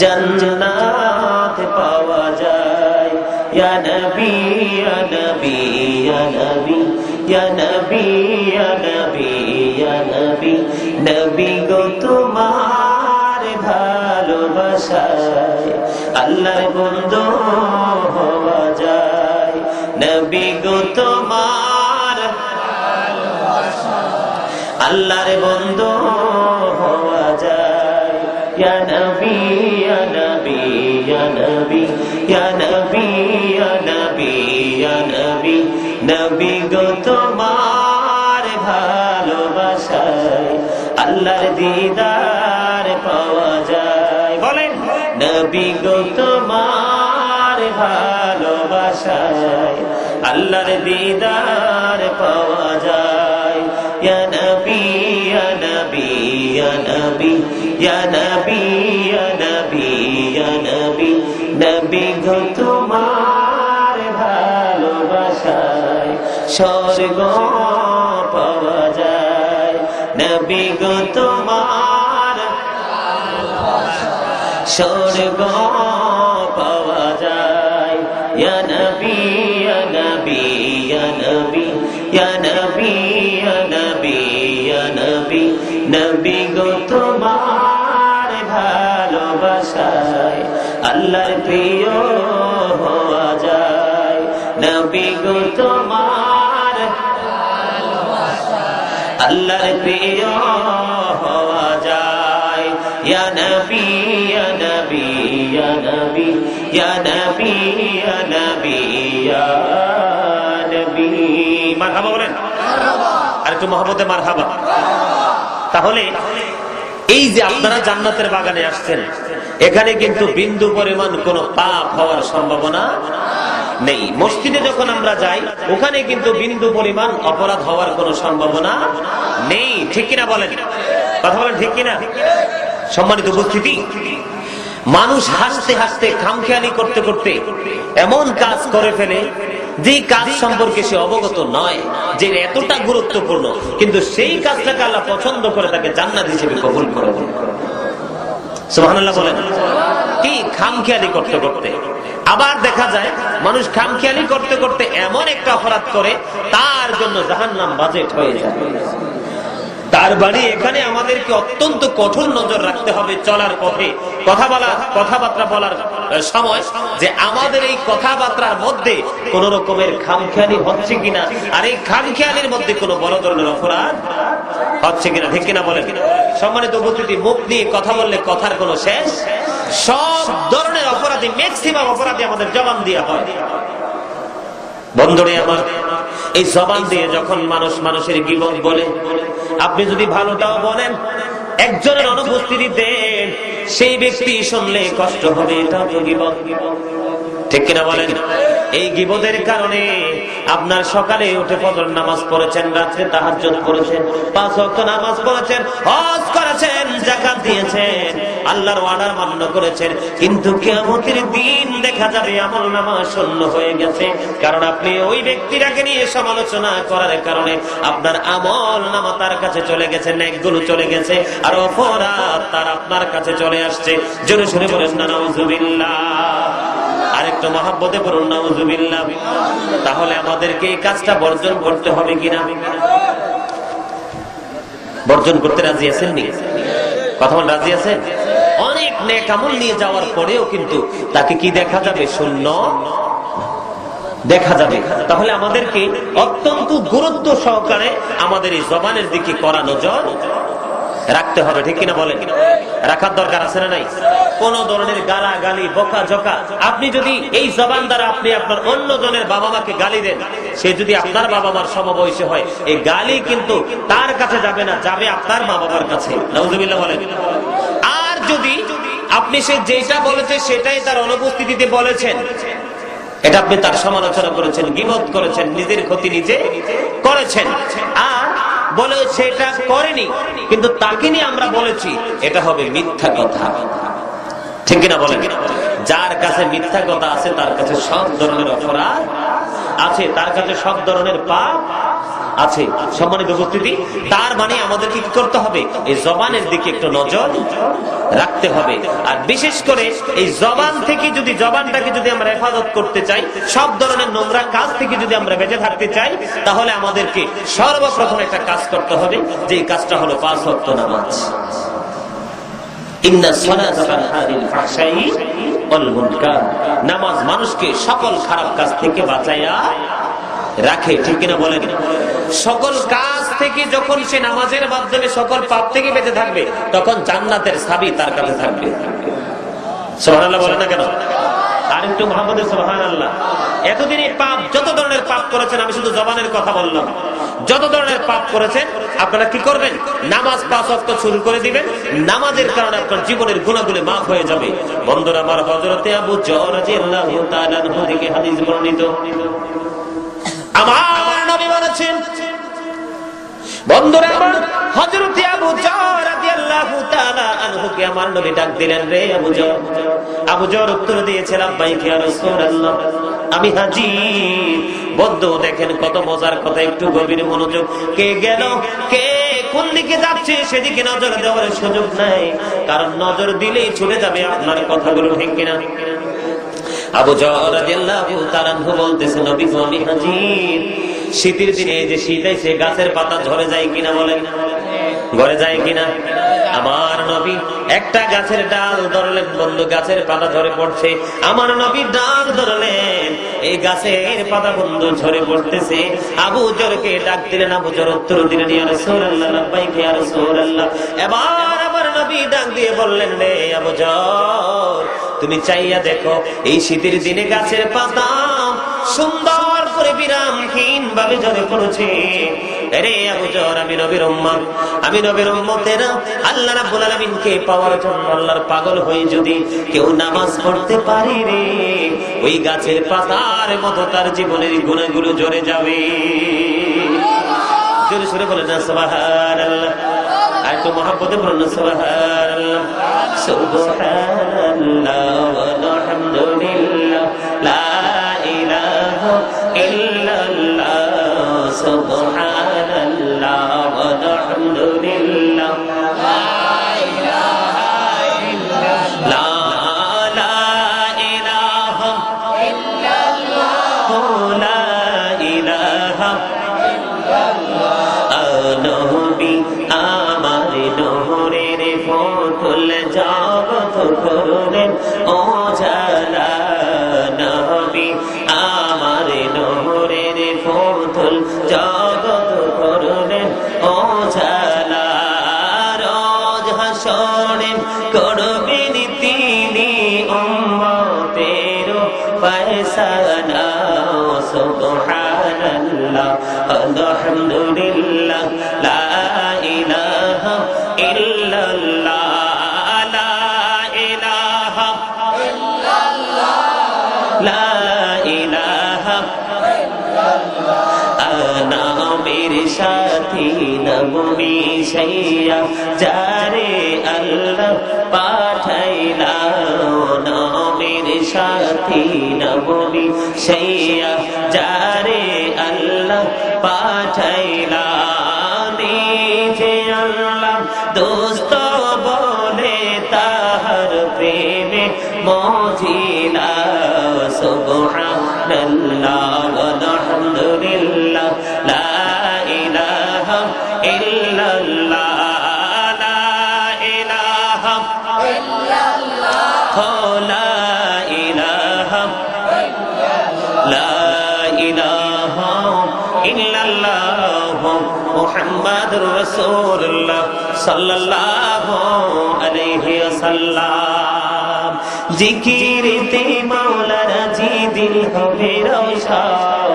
জান্নাত পাওয়া যায়। ইয়া নবী ইয়া নবী ইয়া নবী ইয়া নবী ইয়া নবী ইয়া নবী, নবী গো তোমার ভালোবাসায় আল্লাহর বন্ধু হওয়া যায়। নবী গো তোমার আল্লাহর বন্ধু হওয়া যায়। ইয়া নবী ইয়া নবী ইয়া নবী ইয়া নবী ইয়া নবী ইয়া নবী, নবী গো তোমার ভালোবাসায় আল্লাহর দিদার পাওয়া যায়। বলেন নবী গো তোমার ভালোবাসায় আল্লাহর দিদার পাওয়া যায়। ইয়া নবী ইয়া নবী ইয়া নবী ইয়া নবী ইয়া নবী ইয়া নবী, নবী গো তোমার ভালোবাসায় স্বর্গ পাওয়া যায়। নবী গো তোমার স্বর্গ পাওয়া যায়। ইয়া নবী ইয়া নবী ইয়া নবী ইয়া নবী ইয়া নবী ইয়া নবী, নবী গো তোমার ভালোবাসায় আল্লাহর প্রিয় হওয়া যায়। নবী গো তোমার আল্লাহর প্রিয় হওয়া যায়। ইয়া নবী ইয়া নবী ইয়া নবী ইয়া নবী ইয়া নবী ইয়া নবী। মারহাবা বলেন, আর একটু মহব্বতে মারহাবা। তাহলে এই যে আপনারা জান্নাতের বাগানে আসছেন, এখানে কিন্তু বিন্দু পরিমাণ কোন পাপ হওয়ার সম্ভাবনা নেই। মসজিদে যখন আমরা যাই ওখানে কিন্তু বিন্দু পরিমাণ অপরাধ হওয়ার কোন সম্ভাবনা নেই, ঠিক কিনা বলেন? কথা বলেন ঠিক কিনা? সম্মানিত উপস্থিতি, মানুষ হাসতে হাসতে খামখেয়ালি করতে করতে এমন কাজ করে ফেলে যে কাজ সম্পর্কে সে অবগত নয় যে এতটা গুরুত্বপূর্ণ, কিন্তু সেই কাজটাকে আল্লাহ পছন্দ করে তাকে জান্নাত হিসেবে কবুল করে। সুবহানাল্লাহ বলেন। কি খামখেয়ালি করতে করতে। আবার দেখা যায় মানুষ খামখেয়ালি করতে করতে এমন একটা অপরাধ করে তার জন্য জাহান্নাম বাজেট হয়ে যায়। তার বাড়ি এখানে আমাদেরকে অত্যন্ত কঠোর নজর রাখতে হবে চলার পথে, কথাবার্তা বলার সময়, যে আমাদের এই কথাবার্তার মধ্যে কোন রকমের খামখেয়ালি হচ্ছে কিনা, আর এই খামখেয়ালির মধ্যে কোন বড় ধরনের অপরাধ হচ্ছে কিনা, ঠিক কিনা বলেন। সম্মানিত উপস্থিতি, মুখ নিয়ে কথা বললে কথার কোনো শেষ। সব ধরনের অপরাধী, ম্যাক্সিমাম অপরাধী আমাদের জবান দিয়ে হয়। বন্ধুরে আমার, এই জবান দিয়ে যখন মানুষ মানুষের গীবত বলে, আপনি যদি ভালোটাও বলেন, একজনের অনুপস্থিতিতে সেই ব্যক্তি শুনলে কষ্ট হবে, এটা গীবত, ঠিক কিনা বলেন। এই গীবতের কারণে আপনার সকালে উঠে ফজর নামাজ পড়েছেন, রাত্রে তাহাজ্জুদ করেছেন, 5 ওয়াক্ত নামাজ পড়েছেন, হজ করেছেন, যাকাত দিয়েছেন, আল্লাহর ওয়াদা মান্য করেছেন, কিন্তু কিয়ামতের দিন দেখা যাবে আমলনামা শূন্য হয়ে গেছে। কারণ আপনি ওই ব্যক্তিটাকে নিয়ে সমালোচনা করার কারণে আপনার আমলনামা তার কাছে চলে গেছে, নেকগুলো চলে গেছে, আর অপরাধ তার আপনার কাছে চলে আসছে। জোরে শুনে বলেন না নাউযুবিল্লাহ। আরেকটু মহব্বতে বলুন নাউযুবিল্লাহ। তাহলে আমাদেরকে এই কাজটা বর্জন করতে হবে কিনা? বর্জন করতে রাজি আছেন নি? কথা বল, রাজি আছেন? অনেক নেক আমল নিয়ে যাওয়ার পরেও কিন্তু তাকে কি দেখা যাবে? শূন্য দেখা যাবে। তাহলে আমাদেরকে অত্যন্ত গুরুত্ব সহকারে আমাদের এই জবানের দিকে কড়া নজর রাখতে হবে, ঠিক কিনা বলেন। রাখার দরকার আছে না নাই? কোন ধরনের গালা গালি, বকা ঝকা, আপনি যদি এই জবান দ্বারা আপনি আপনার অন্য জনের বাবা মাকে গালি দেন, সে যদি আপনার বাবা মার সমবয়সী হয়, এই গালি কিন্তু তার কাছে যাবে না, যাবে আপনার মা বাবার কাছে। নাউযুবিল্লাহ বলেন। আর যদি আপনি সে যেটা বলেছে সেটাই তার অনুপস্থিতিতে বলেছেন, এটা আপনি তার সমালোচনা করেছেন, গীবত করেছেন, নিজের ক্ষতি নিজে করেছেন, আর বলে সেটা করেনি কিন্তু তাকে নিয়ে আমরা বলেছি, এটা হবে মিথ্যা কথা, ঠিক কিনা বলেন। যার কাছে মিথ্যা কথা আছে তার কাছে সব ধরনের অপরাধ আছে, তার কাছে সব ধরনের পাপ আছে। সম্মানিত উপস্থিতি, তার মানে আমাদেরকে কি করতে হবে? এই জবানের দিকে একটু নজর রাখতে হবে। আর বিশেষ করে এই জবানটাকে যদি আমরা হেফাজত করতে চাই, সব ধরনের নোংরা কাজ থেকে যদি আমরা বেঁচে থাকতে চাই, তাহলে আমাদেরকে সর্বপ্রথম একটা কাজ করতে হবে, যে কাজটা হলো 5 ওয়াক্ত নামাজ। নামাজ মানুষকে সকল খারাপ কাজ থেকে বাঁচাইয়া রাখে, ঠিক কিনা বলেন। সকল কাজ থেকে যখন সে নামাজের মাধ্যমে সকল পাপ থেকে বেঁচে থাকবে, তখন জান্নাতের চাবি তার কাছে থাকবে। সুবহানাল্লাহ বলেন না কেন? আর একটু মুহাম্মাদুর সুবহানাল্লাহ। এতদিন এই পাপ, যত ধরনের পাপ করেছেন, আমি শুধু জবানের কথা বললাম, যত ধরনের পাপ করেছেন আপনারা কি করবেন? নামাজ 5 ওয়াক্ত শুরু করে দিবেন। নামাজের কারণে আপনার জীবনের গুনাহগুলো মাফ হয়ে যাবে। বন্ধুরা আমার, হযরতে আবু যর রাদিয়াল্লাহু তাআলা আনহু থেকে হাদিস বর্ণিত, আমার নবী বলেছেন, বন্ধুরা আমার, হযরতে আবু যর রাদিয়াল্লাহু তাআলা আনহুকে আমার নবী ডাক দিলেন, রে আবু যর। আবু যর উত্তর দিয়েছে, লাব্বাইক ইয়া রাসূলুল্লাহ, আমি হাজির। বন্ধু দেখেন কত মজার কথা, একটু গভীর মনোযোগ। কে গেল, কে কোন দিকে যাচ্ছে সেদিকে নজর দেওয়ার সুযোগ নাই, কারণ নজর দিলেই ছুটে যাবে আপনার কথাগুলো, ঠিক কিনা? আবু যর রাদিয়াল্লাহু তাআলা আনহু বলতেছে, নবী গো, আমি হাজির। শীতের দিনে যে শীত এসে গাছের পাতা ঝরে যায় কিনা বলেন, ঘরে যায় কিনা? আমার নবী একটা গাছের ডাল ধরলেন, বন্ধু গাছের পাতা ঝরে পড়ছে। আমার নবী ডাল ধরলেন, এই গাছের পাতা বন্ধু ঝরে পড়তেছে। আবু যরকে ডাক দিলেন, আবু যর উত্তর দিলেন, ইয়া রাসূলুল্লাহ, লাব্বাইক ইয়া রাসূলুল্লাহ। এবার আমার নবী ডাক দিয়ে বললেন, রে আবু যর, তুমি চাইয়া দেখো, এই শীতের দিনে গাছের পাতা সুন্দর করে বিরামহীন ভাবে ঝরে পড়েছে। রে আবু যর, আমি নবীর উম্মত, আমি নবীর উম্মতেরা আল্লাহ রাব্বুল আলামিনকে পাওয়ার জন্য আল্লাহর পাগল হয়ে যদি কেউ নামাজ পড়তে পারে রে, ওই গাছের পাতার মতো তার জীবনের গুনাহগুলো ঝরে যাবে। জোরে সুরে বলেন না সুবহানাল্লাহ। একটু মহব্বতে বলুন সুবহানাল্লাহ, সুবহানাল্লাহ আলহামদুলিল্লাহ লা ইলাহা ইল্লাল্লাহ, সুবহানাল্লাহ আলহামদুলিল্লাহ লা ইলাহা ইল্লাল্লাহ, লা ইলাহা ইল্লাল্লাহ, লা ইলাহা নবী আমার নহরের ফতুল জগত করলেন ও জালা, নবী আমার নহরের ফতুল জগত করলেন ও জালা, রোজ হাসরে করবেন তিনি উম্মতের ফয়সালা, সুবহানাল্লাহ আলহামদুলিল্লাহ লা ইলাহা ইল্লাল্লাহ, লা ইলাহা ইল্লাল্লাহ, লা ইলাহা নামের সাথী নবী সাইয়া যারে আল্লাহ পাঠাইলা, নামের সাথী নবী সাইয়া যারে আল্লাহ পাঠাইলা, নিজে আল্লাহ দোস্ত বলে তাহার প্রেমে মজিলা, সুবহানাল্লাহ আলহামদুলিল্লাহ লা ইলাহা ইল্লাল্লাহ, লা ইলাহা ইল্লাল্লাহ, লা ইলাহা লা ইলাহা ইল্লাল্লাহ মুহাম্মাদুর রাসূলুল্লাহ সাল্লাল্লাহু আলাইহি ওয়াসাল্লাম। জিকিরেতে মাওলা রাজি দিল হবে রওশন,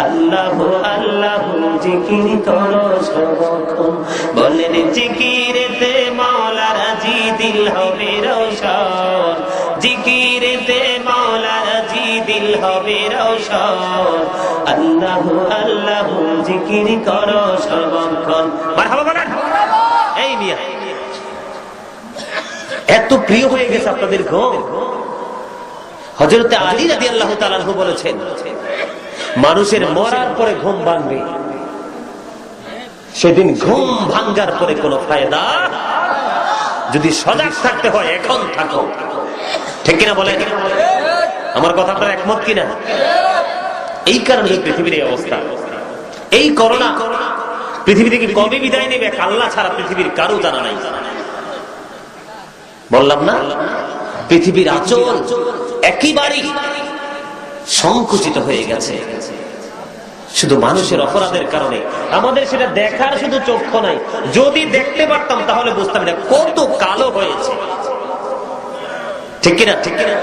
আল্লাহ আল্লাহ জিকির করো সর্বক্ষণ, বলেন জিকিরেতে মাওলা রাজি দিল হবে রওশন, জিকিরেতে মাওলা রাজি দিল হবে রওশন, আল্লাহ আল্লাহ জিকির করো সর্বক্ষণ। মারহাবা বলেন। এই মিয়া এত প্রিয় হয়ে গেছে আপনাদের ঘুম। হযরত আলী রাদিয়াল্লাহু তাআলা আনহু বলেছেন, মানুষের মরার পরে ঘুম ভাঙবে, সেদিন ঘুম ভাঙ্গার পরে কোনো ফায়দা, যদি সজাগ থাকতে হয় এখন থাকো। ঠিক কিনা বলেন? আমার কথা আপনারা একমত কিনা? এই কারণে পৃথিবীর এই অবস্থা। এই করোনা পৃথিবী থেকে কবে বিদায় নেবে আল্লাহ ছাড়া পৃথিবীর কারো জানা নাই। বললাম না, পৃথিবীর আঁচল একেবারেই সংকুচিত হয়ে গেছে, শুধু মানুষের অপরাধের কারণে। আমাদের সেটা দেখার শুধু চক্ষু নাই, যদি দেখতে পারতাম তাহলে বুঝতাম না কত কালো হয়েছে। ঠিক কিনা? ঠিক কিনা?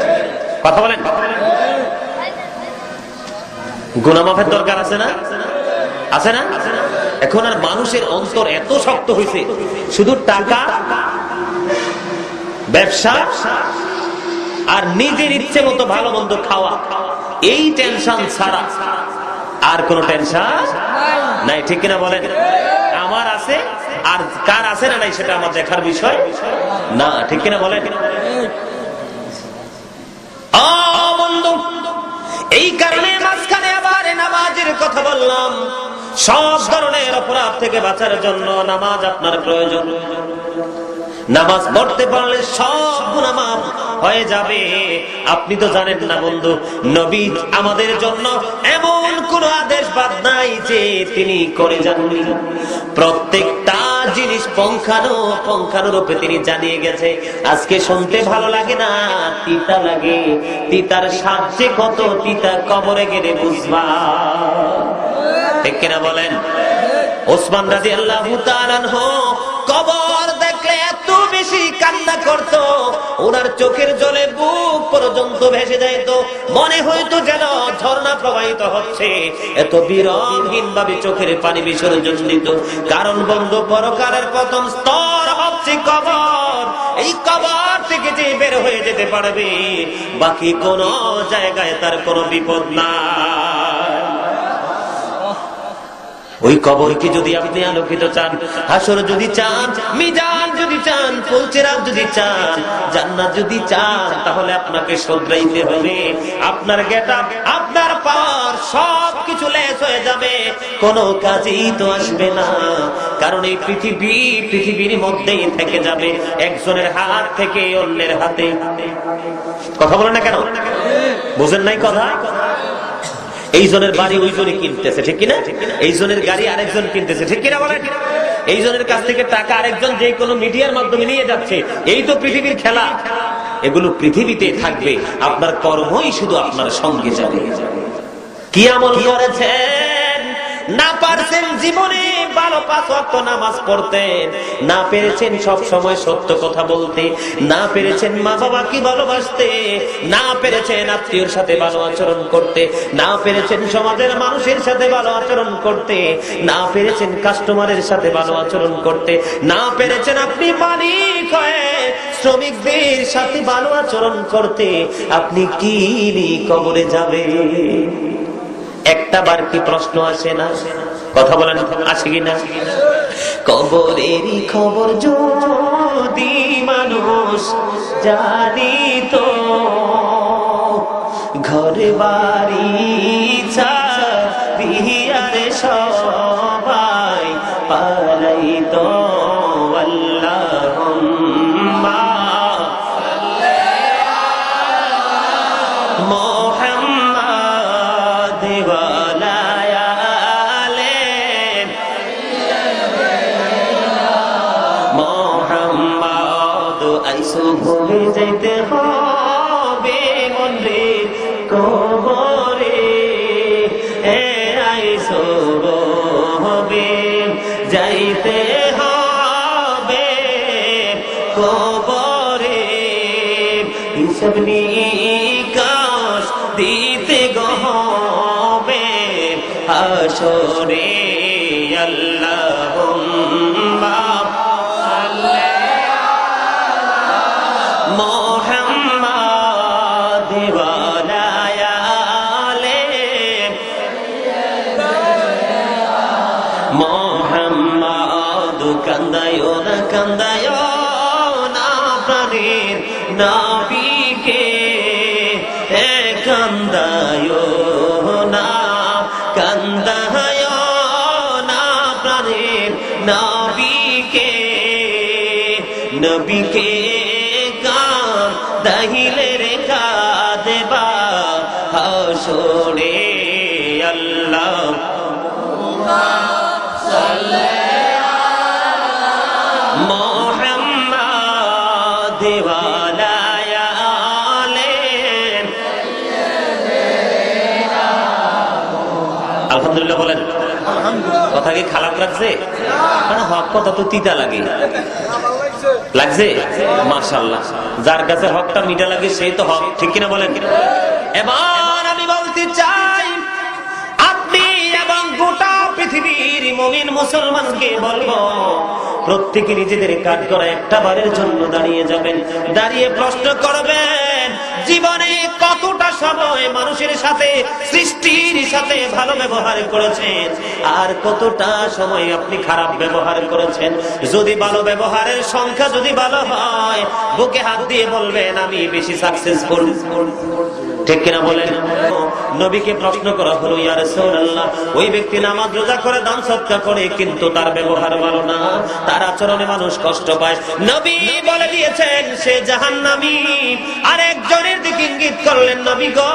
কথা বলেন। গুনাহ মাফের দরকার আছে না? আছে না? এখন আর মানুষের অন্তর এত শক্ত হয়েছে, শুধু টাকা, ব্যবসা আর নিজের ইচ্ছে মতো ভালো মন্দ খাওয়া, এই টেনশন ছাড়া আর কোন টেনশন নাই। ঠিক কিনা বলেন? আমার আছে আর কার আছে না নাই সেটা আমার দেখার বিষয় না। ঠিক কিনা বলেন? বন্ধু, এই কারণে মাঝখানে আবার নামাজের কথা বললাম। সব ধরনের অপরাধ থেকে বাঁচার জন্য নামাজ আপনার প্রয়োজন। নামাজ পড়তে পারলে সব গুনাহ মাফ হয়ে যাবে। আপনি তো জানেন না বন্ধু, নবী আমাদের জন্য এমন কোন আদেশ বাদ নাই যে তিনি করে যাননি। প্রত্যেকটা জিনিস পঙ্খানুরূপে তিনি জানিয়ে গেছে। আজকে শুনতে ভালো লাগে না, তিতা লাগে। তিতার স্বাদে কত তিতা কবরে গেলে বুঝবা। ঠিক কিনা বলেন? ওসমান রাদিয়াল্লাহু তাআলা আনহু কবর দেখলে এত বেশি কান্না করত, ওনার চোখের জলে বুক পর্যন্ত ভেসে যেত, মনে হইতো যেন ঝর্ণা প্রবাহিত হচ্ছে। এত বিরহহীন ভাবে চোখের পানি বিসর্জন দিত। কারণ বন্ধু, পরকালের প্রথম স্তর হচ্ছে কবর। এই কবর থেকে যে বের হয়ে যেতে পারবে, বাকি কোন জায়গায় তার কোনো বিপদ নাই। ওই কবরকে যদি আপনি আলোকিত চান, হাসর যদি চান, মিজান যদি চান, ফুলচেরাত যদি চান, জান্নাত যদি চান, তাহলে আপনাকে শোধরাইতে হবে। আপনার গেটআপ, আপনার পাওয়ার সবকিছু লেস হয়ে যাবে, কোনো কাজেই তো আসবে না। কারণ এই পৃথিবীর মধ্যেই থেকে যাবে, একজনের হাত থেকে অন্যের হাতে। কথা বলেন না কেন? বুঝেন নাই কথা? এই জনের বাড়ি ওই জনে কিনতেছে, ঠিক কিনা? এই জনের গাড়ি আরেকজন কিনতেছে, ঠিক কিনা বলেন? এই জনের কাছ থেকে টাকা আরেকজন যে কোনো মিডিয়ার মাধ্যমে নিয়ে যাচ্ছে। এই তো পৃথিবীর খেলা। এগুলো পৃথিবীতে থাকবে, আপনার কর্মই শুধু আপনার সঙ্গে যাবে। কি আমল করেছেন? না পারছেন জীবনে ভালো 5 ওয়াক্ত নামাজ পড়তে, না পেরেছেন সব সময় সত্য কথা বলতে, না পেরেছেন মা বাবাকে ভালোবাসতে, না পেরেছেন আত্মীয়র সাথে ভালো আচরণ করতে, না পেরেছেন সমাজের মানুষের সাথে ভালো আচরণ করতে, না পেরেছেন কাস্টমারের সাথে ভালো আচরণ করতে, না পেরেছেন আপনি মালিক হয়ে শ্রমিকদের সাথে ভালো আচরণ করতে, আপনি কি কবরে যাবে? একটা বার কি প্রশ্ন আসে না? কথা বলেন, আসে কিনা? কবরেরই খবর যদি মানুষ জানিত, ঘরে বাড়ি ছাড়িয়ারে সবাই পালাইত। আল্লাহুম্মা ভুলে যাইতে হবে মনে কবরে, আইসো হবে যাইতে হবে কবরে, হিসাব নিকাশ দিতে হবে হাসরে। আল্লাহুম্মা মোহাম্মদ ওয়ালা আলে মোহাম্মদ। কান্দায়ো না প্রাণের নবীকে, কান্দায়ো না প্রাণের নবীকে, নবীকে দাহিলে রেখা দেবা হাসরে। আল্লাহুম্মা সাল্লি আলা মুহাম্মাদ ওয়ালা আলি। আলহামদুলিল্লাহ বলেন। কথা কি খারাপ লাগছে? মানে হক কথা তো তিতা লাগে, লাগছে? মাশাআল্লাহ, যার কাছে হকটা মিঠা লাগে সেই তো হক, ঠিক কিনা বলেন? এবার আমি বলতে চাই, আপনি এবং গোটা পৃথিবীর মুমিন মুসলমানকে বলবো, প্রত্যেকে নিজেদের কাজ করা একটা বারের জন্য দাঁড়িয়ে যাবেন, দাঁড়িয়ে প্রশ্ন করবেন, জীবনে কতটা সময় মানুষের সাথে, সৃষ্টির সাথে ভালো ব্যবহার করেছেন, আর কতটা সময় আপনি খারাপ ব্যবহার করেছেন। যদি ভালো ব্যবহারের সংখ্যা যদি ভালো হয়, বুকে হাত দিয়ে বলবেন আমি বেশি সাকসেসফুল, ঠিক কিনা বলেন? নবীকে প্রশ্ন করা হলো, ইয়া রাসূলুল্লাহ, ওই ব্যক্তি নামাজ রোজা করে দান সদকা করে কিন্তু তার ব্যবহার ভালো না, তার আচরণে মানুষ কষ্ট পায়, নবী বলে দিয়েছেন সে জাহান্নামী। আর একজনের দিকে ইঙ্গিত করলেন, নবী গো,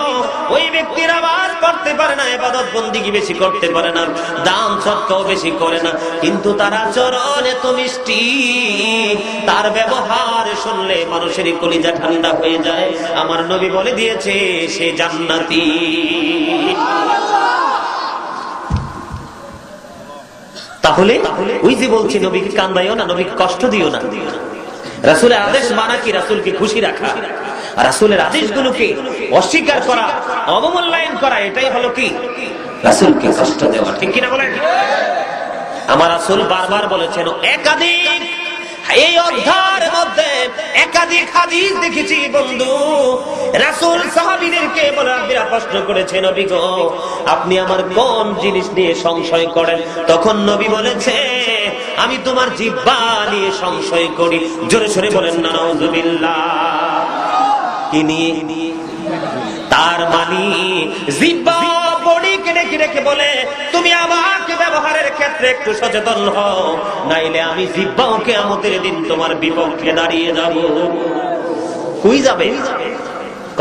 ওই ব্যক্তির আওয়াজ করতে পারে না, ইবাদত বন্দেগী বেশি করতে পারে না, দান সদকাও বেশি করে না, কিন্তু তার আচরণ এত মিষ্টি, তার ব্যবহার শুনলে মানুষের কলিজা ঠান্ডা হয়ে যায়। আমার নবী বলে দিয়েছে সে জান্নাতি। তাহলে ওই যে বলছি, নবীকে কান্দাইও না, নবীকে কষ্ট দিও না। রাসূলের আদেশ মানা কি রাসূলকে খুশি রাখা, রাসূলের আদেশগুলোকে অস্বীকার করা, অবমূল্যায়ন করা, এটাই হলো কি রাসূলকে কষ্ট দেওয়া, ঠিক কিনা বলেন? আমার রাসূল বারবার বলেছেন, একাধিক এই অধ্যায়ের মধ্যে একাধিক হাদিস দেখেছি বন্ধু, রাসূল সাহাবীদেরকে বলারা প্রশ্ন করেছে, নবী গো আপনি আমার কোন জিনিস নিয়ে সংশয় করেন? তখন নবী বলেছে, আমি তোমার জিহ্বা নিয়ে সংশয় করি। জোরে সোরে বলেন না নাউযুবিল্লাহ। কি নিয়ে? তার মানে জিহ্বা বডি কেটে রেখে বলে, তুমি আমাকে ব্যবহারের ক্ষেত্রে একটু সচেতন হও, নাইলে আমি জিহ্বাও কিয়ামতের দিন তোমার বিপক্ষে দাঁড়িয়ে যাব। কই যাবে?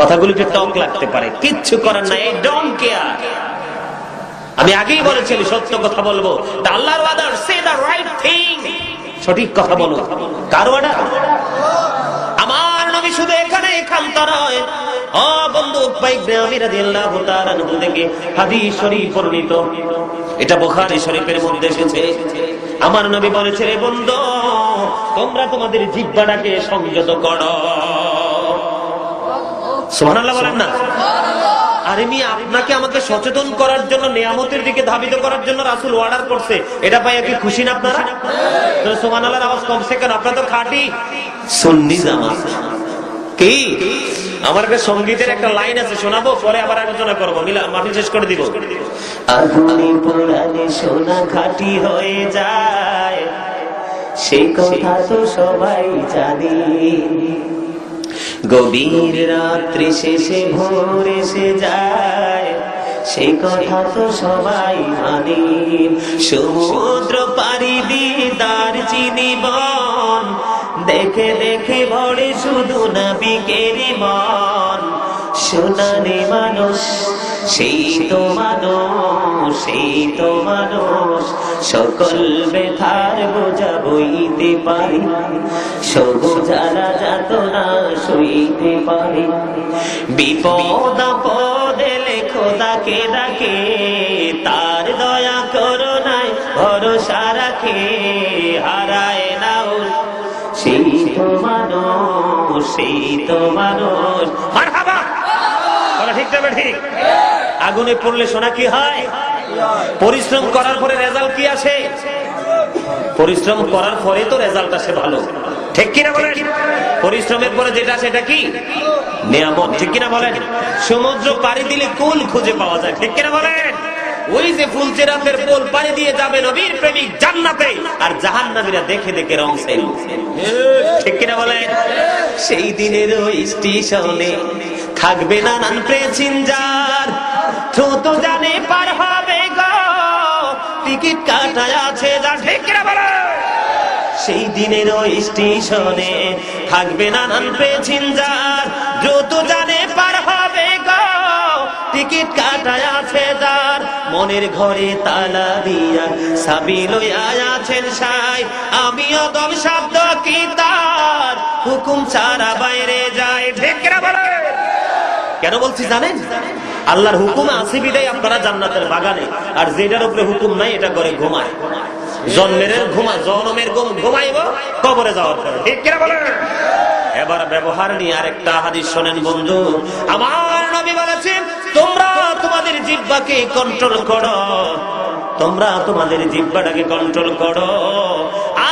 কথাগুলো একটু টক লাগতে পারে, কিচ্ছু করার নাই, আই ডোন্ট কেয়ার। আমি আগেই বলেছি সত্য কথা বলবো, আল্লাহর order, say the right thing, সঠিক কথা বলো। কার ওয়ার্ডার? আমার নবী শুধু এখানে ক্ষান্ত নয়। ও বন্ধু, আমি রাদিয়াল্লাহু তাআলা আনহু থেকে হাদিস শরীফ বর্ণিত, এটা বুখারী শরীফের মধ্যে এসেছে। আমার নবী বলেছে, রে বন্ধু তোমরা তোমাদের জিহ্বাটাকে সংযত করো। সুবহানাল্লাহ বলেন না? আরে মিয়া, আপনাকে আমাকে সচেতন করার জন্য, নিয়ামতের দিকে ধাবিত করার জন্য রাসূল অর্ডার করছে, এটা পাই কি খুশি না আপনারা? সুবহানাল্লাহর আওয়াজ কমছে কেন? আপনারা তো খাঁটি সুন্নি জামাত। কি আমার কাছে সঙ্গীতের একটা লাইন আছে, শোনাবো, পরে আবার আলোচনা করবো, মিলা মাহফিল শেষ করে দিব। আগুনে পোড়ালে সোনা খাঁটি হয়ে যায়, সেই কথা তো সবাই জানি। গভীর রাত্রি শেষে ভোর এসে যায়, সেই কথা তো সবাই মানি। সমুদ্র পাড়ি দিয়ে দারচিনি বন, দেখে দেখে ভরে শুধু নবীর মন। সোনারে মানুষ, সেই তো মানুষ, সেই তো মানুষ, সকল ব্যথার বোঝা বইতে পারে, সবুজারা যাতনা সইতে পারে। বিপদ আপদে খোদাকে ডাকে, তার দয়া করুণায় ভরসা রাখে, হারায় না সেই তো মানুষ, সেই তো মানুষ। মারহাবা, ঠিক না ঠিক? আগুনে পড়লে সোনা কি হয়? পরিশ্রম করার পরে রেজাল্ট কি আসে? পরিশ্রম করার পরে তো রেজাল্ট আসে ভালো, ঠিক কিনা বলেন? পরিশ্রমের পরে যেটা সেটা কি? নিয়ামত, ঠিক কিনা বলেন? সমুদ্র পাড়ি দিলে কুল খুঁজে পাওয়া যায়, ঠিক কিনা বলেন? ওই যে ফুলচেরাতের পোল পাড়ি দিয়ে যাবে নবীর প্রেমিক জান্নাতে, আর জাহান্নামীরা দেখে দেখে রং সেল, ঠিক কিনা বলেন? সেই দিনের ওই স্টেশনে থাকবে নানান প্যাসেঞ্জার, দ্রুত জানে পার হবে গো, টিকিট কাটা আছে যা, ঠিক কিনা বলেন? সেই দিনের ওই স্টেশনে থাকবে নানান প্যাসেঞ্জার, দ্রুত জানে পার হবে গো, টিকিট কাটা আছে যার। মনের ঘরে তালা দিয়া চাবি লইয়া আছেন সাই, আমিও দম শব্দ কি তার, হুকুম ছাড়া বাইরে যায়, ঠিক কিনা বলেন? কেন বলছি জানেন? আল্লাহর হুকুম আছে বিদায় আপনারা জান্নাতের বাগানে, আর যেটার উপরে হুকুম নাই এটা করে ঘুমায়। জন্মের ঘুম ঘুমাইব কবরে যাওয়ার পরে, ঠিক কিনা বলেন? এবার ব্যবহার নিয়ে আরেকটা হাদিস শোনেন বন্ধু। আমার নবী বলেছেন, তোমরা তোমাদের জিহ্বাকে কন্ট্রোল করো, তোমরা তোমাদের জিহ্বাটাকে কন্ট্রোল করো।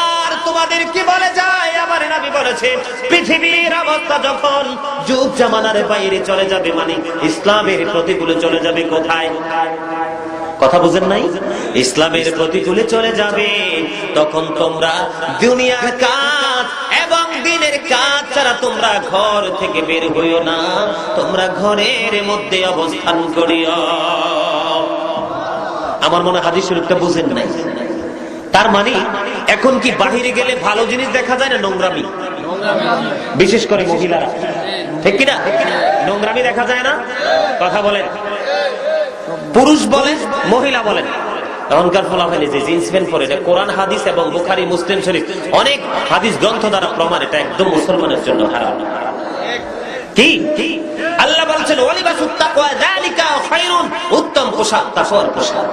আর তোমাদের কি বলে যায়? আমার নবী বলেছেন, পৃথিবীর অবস্থা যখন যুগ জামানার বাইরে চলে যাবে, মানে ইসলামের প্রতিকূলে চলে যাবে, কোথায়? কথা বুঝেন নাই? ইসলামের প্রতিকূলে চলে যাবে, তখন তোমরা দুনিয়ার কাজ এবং দিনের কাজ ছাড়া তোমরা ঘর থেকে বের হইও না, তোমরা ঘরের মধ্যে অবস্থান করিও। আমার মনে হাদিস শরীফটা বুঝেন নাই। তার মানে এখন কি বাহিরে গেলে ভালো জিনিস দেখা যায় না নোংরামি? বিশেষ করে মহিলারা, ঠিক কিনা? নোংরামি দেখা যায় না? কথা বলেন। পুরুষ বলেন, মহিলা বলেন, এখনকার ফলাফলে যে জিন্স প্যান্ট পরে, এটা কোরআন হাদিস এবং বুখারী মুসলিম শরীফ অনেক হাদিস গ্রন্থ দ্বারা প্রমাণ, এটা একদম মুসলমানের জন্য হারাম। কি আল্লাহ বলছেন, ওয়ালিবাসুত তাকওয়া যালিকা খায়রুন, উত্তম পোশাক তাকওয়ার পোশাক।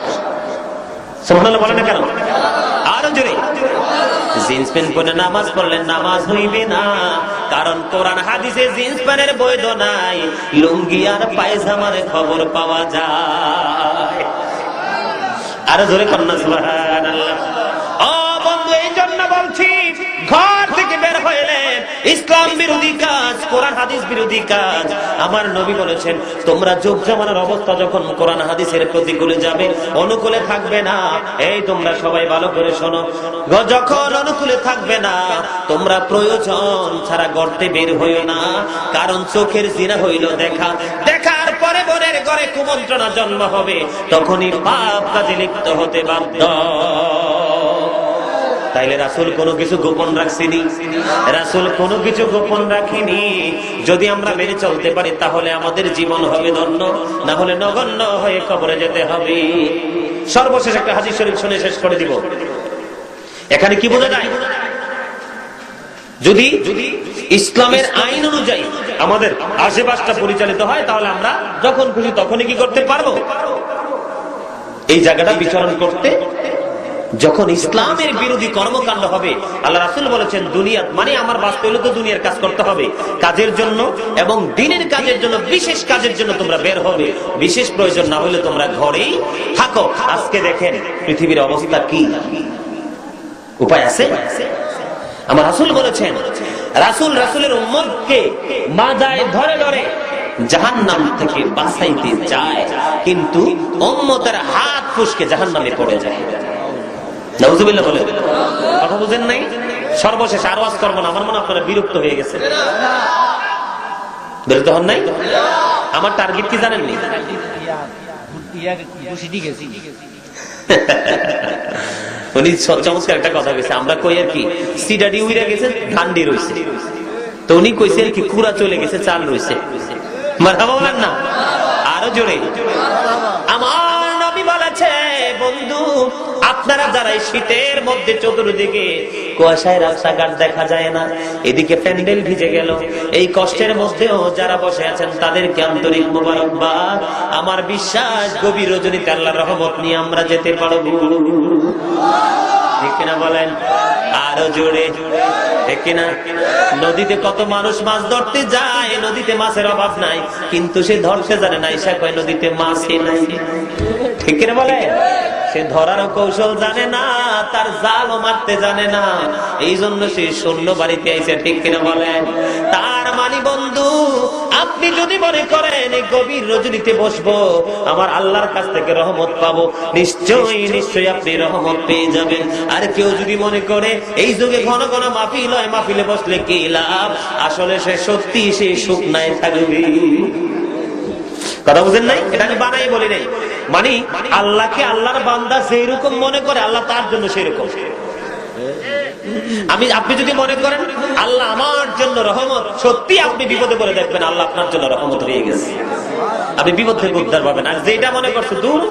সুবহানাল্লাহ বলেন না কেন? আরো জোরে। জিন্স প্যান্ট পরে নামাজ পড়লে নামাজ হইবে না, কারণ কোরআন হাদিসে জিন্স প্যান্টের বৈধ নাই, লুঙ্গি আর পায়জামার খবর পাওয়া যায়। আরো জোরে কন্যা সুবহানাল্লাহ। ও বন্ধু, এই জন্য বলছি, ঘর থেকে ইসলাম বিরোধী কাজ, কোরআন হাদিস বিরোধী কাজ। আমার নবী বলেছেন, তোমরা যুগ জামানার অবস্থা যখন কোরআন হাদিসের প্রতিকূলে যাবে, অনুকূলে থাকবে না। এই তোমরা সবাই ভালো করে শোনো, যখন অনুকূলে থাকবে না, তোমরা প্রয়োজন ছাড়া গর্তে বের হইও না। কারণ চোখের জিনা হইল দেখা, দেখার পরে বোনের ঘরে কুমন্ত্রণা জন্ম হবে, তখনই পাপ কাজে লিপ্ত হতে বাধ্য। তাইলে রাসূল কোনো কিছু গোপন রাখছেনি? রাসূল কোনো কিছু গোপন রাখেনি। যদি আমরা মেনে চলতে পারি তাহলে আমাদের জীবন হবে ধন্য, না হলে নগণ্য হয়ে কবরে যেতে হবে। সর্বশেষ একটা হাদিস শরীফ শুনে শেষ করে দিব। এখানে কি বোঝা যায়? যদি ইসলামের আইন অনুযায়ী আমাদের আশেপাশটা পরিচালিত হয়, তাহলে আমরা যখন খুশি তখনই কি করতে পারবো? এই জায়গাটা বিচরণ করতে। যখন ইসলামের বিরোধী কর্মকাণ্ড হবে, আল্লাহ রাসূল বলেছেন, দুনিয়া মানে আমার বাঁচতে হলে তো দুনিয়ার কাজ করতে হবে, কাজের জন্য এবং দিনের কাজের জন্য, বিশেষ কাজের জন্য তোমরা বের হবে। বিশেষ প্রয়োজন না হলে তোমরা ঘরেই থাকো। আজকে দেখেন পৃথিবীর অবস্থা কি, উপায় আছে? আমার রাসূল বলেছেন, রাসূলের উম্মতকে মাজায় ধরে ধরে জাহান্নাম থেকে বাঁচাইতে যায়, কিন্তু উম্মতের হাত ফুসকে জাহান্নামে পড়ে যায়। নাউযুবিল্লাহ বলে কথা বুঝেন নাই? সর্বশেষ আর ওয়াজ করব না, আমার মনে আপনারা বিরক্ত হয়ে গেছেন। বিরক্ত হন নাই? আমার টার্গেট কি জানেন নি? উনি চমৎকার একটা কথা কইছে, আমরা কই আর কি সিডাডি উইরা গেছে, ধান্ডি রইছে, তো উনি কইছে আর কি কুড়া চলে গেছে, চাল রইছে। মারহাবা বলেন না? আরো জোরে। আমার নবী বলেছে, বন্ধু আপনারা যারা শীতের মধ্যে চতুর্দিকে কুয়াশায় রাস্তাঘাট দেখা যায় না, এদিকে প্যান্ডেল ভিজে গেল, এই কষ্টের মধ্যেও যারা বসে আছেন তাদেরকে আন্তরিক মোবারকবাদ। আমার বিশ্বাস গভীর রজনীতে আল্লাহর রহমত নিয়ে আমরা যেতে পারবো। ঠিক কিনা বলেন? আরো জোরে ঠিক কিনা? নদীতে কত মানুষ মাছ ধরতে যায়, নদীতে মাছের অভাব নাই, কিন্তু সে ধরতে জানে না। ঈশা কয় নদীতে মাছই নাই। ঠিক কিনা বলে? সে ধরার কৌশল জানে না, তার জালও মারতে জানে না, এই জন্য সে শূন্য বাড়িতে আইছে। ঠিক কিনা বলেন? তার মানে বন্ধু, আপনি যদি মনে করেন এই গভীর রজনীতে বসবো, আমার আল্লাহর কাছ থেকে রহমত পাবো, নিশ্চয়ই আপনি রহমত পেয়ে যাবেন। আর কেউ যদি মনে করে এই যুগে ঘন ঘন মাহফিল হয়, মাহফিলে বসলে কি লাভ, আসলে সে সত্যি সে শুকনায় থাকবে। কথা বুঝেন নাই? এটা আমি বানাই বলি নাই। মানে আল্লাহকে আল্লাহর বান্দা যেরকম মনে করে, আল্লাহ তার জন্য সেরকম। আপনি যদি মনে করেন আল্লাহ আমার জন্য রহমত, সত্যি আপনি বিপদে পড়ে দেখবেন আল্লাহ আপনার জন্য রহমত হয়ে গেছে, আপনি বিপদ থেকে উদ্ধার পাবেন। আর যেটা মনে করছো দূর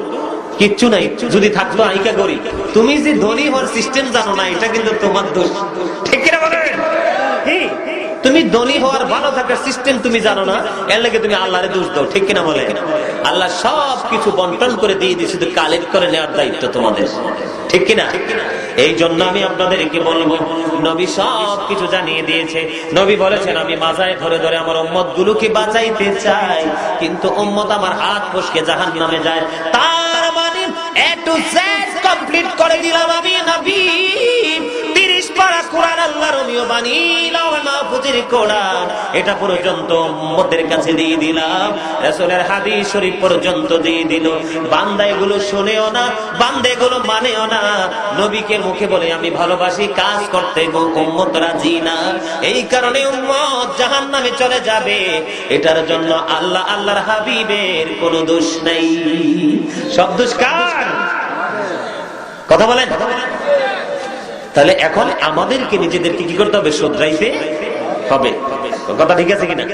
কিচ্ছু নাই, যদি থাকতো আইকা করি, তুমি যে ধনী হওয়ার সিস্টেম জানো না, এটা কিন্তু তোমার দোষ। ঠিক কিনা বলেন? তুমি ধনী হওয়ার ভালো থাকার সিস্টেম তুমি জানো না, এর লাগে তুমি আল্লাহরে দোষ দাও। ঠিক কিনা বলে? আল্লাহ সব কিছু বন্টন করে দিয়ে দিয়ে শুধু কালেক্ট করে নেওয়ার দায়িত্ব তোমাদের। ঠিক কিনা? এই জন্য আমি আপনাদেরকে বলবো, নবী সব কিছু জানিয়ে দিয়েছে। নবী বলেছেন, আমি মাজায় ধরে ধরে আমার উম্মত গুলোকে বাঁচাইতে চাই, কিন্তু উম্মত আমার হাত ফসকে জাহান্নামে যায়। তার মানে এ টু জেড কমপ্লিট করে দিলাম আমি নবী। 30 পারা কোরআন আল্লাহর বাণী, লাওহে মাহফুজের কোরআন, এটা পর্যন্ত উম্মতের কাছে দিয়ে দিলাম। রাসূলের হাদিস শরীফ পর্যন্ত দিয়ে দিল। বান্দা এগুলো শুনেও না, বান্দা এগুলো মানেও না। নবীকে মুখে বলে আমি ভালোবাসি, কাজ করতে উম্মত রাজি না। এই কারণে উম্মত জাহান্নামে চলে যাবে। এটার জন্য আল্লাহ আল্লাহর হাবিবের কোনো দোষ নাই। সব দোষ কার? কথা বলেন। তাহলে এখন আমাদেরকে নিজেদেরকে কি করতে হবে? শুধরাইতে হবে। কথা ঠিক আছে কিনা?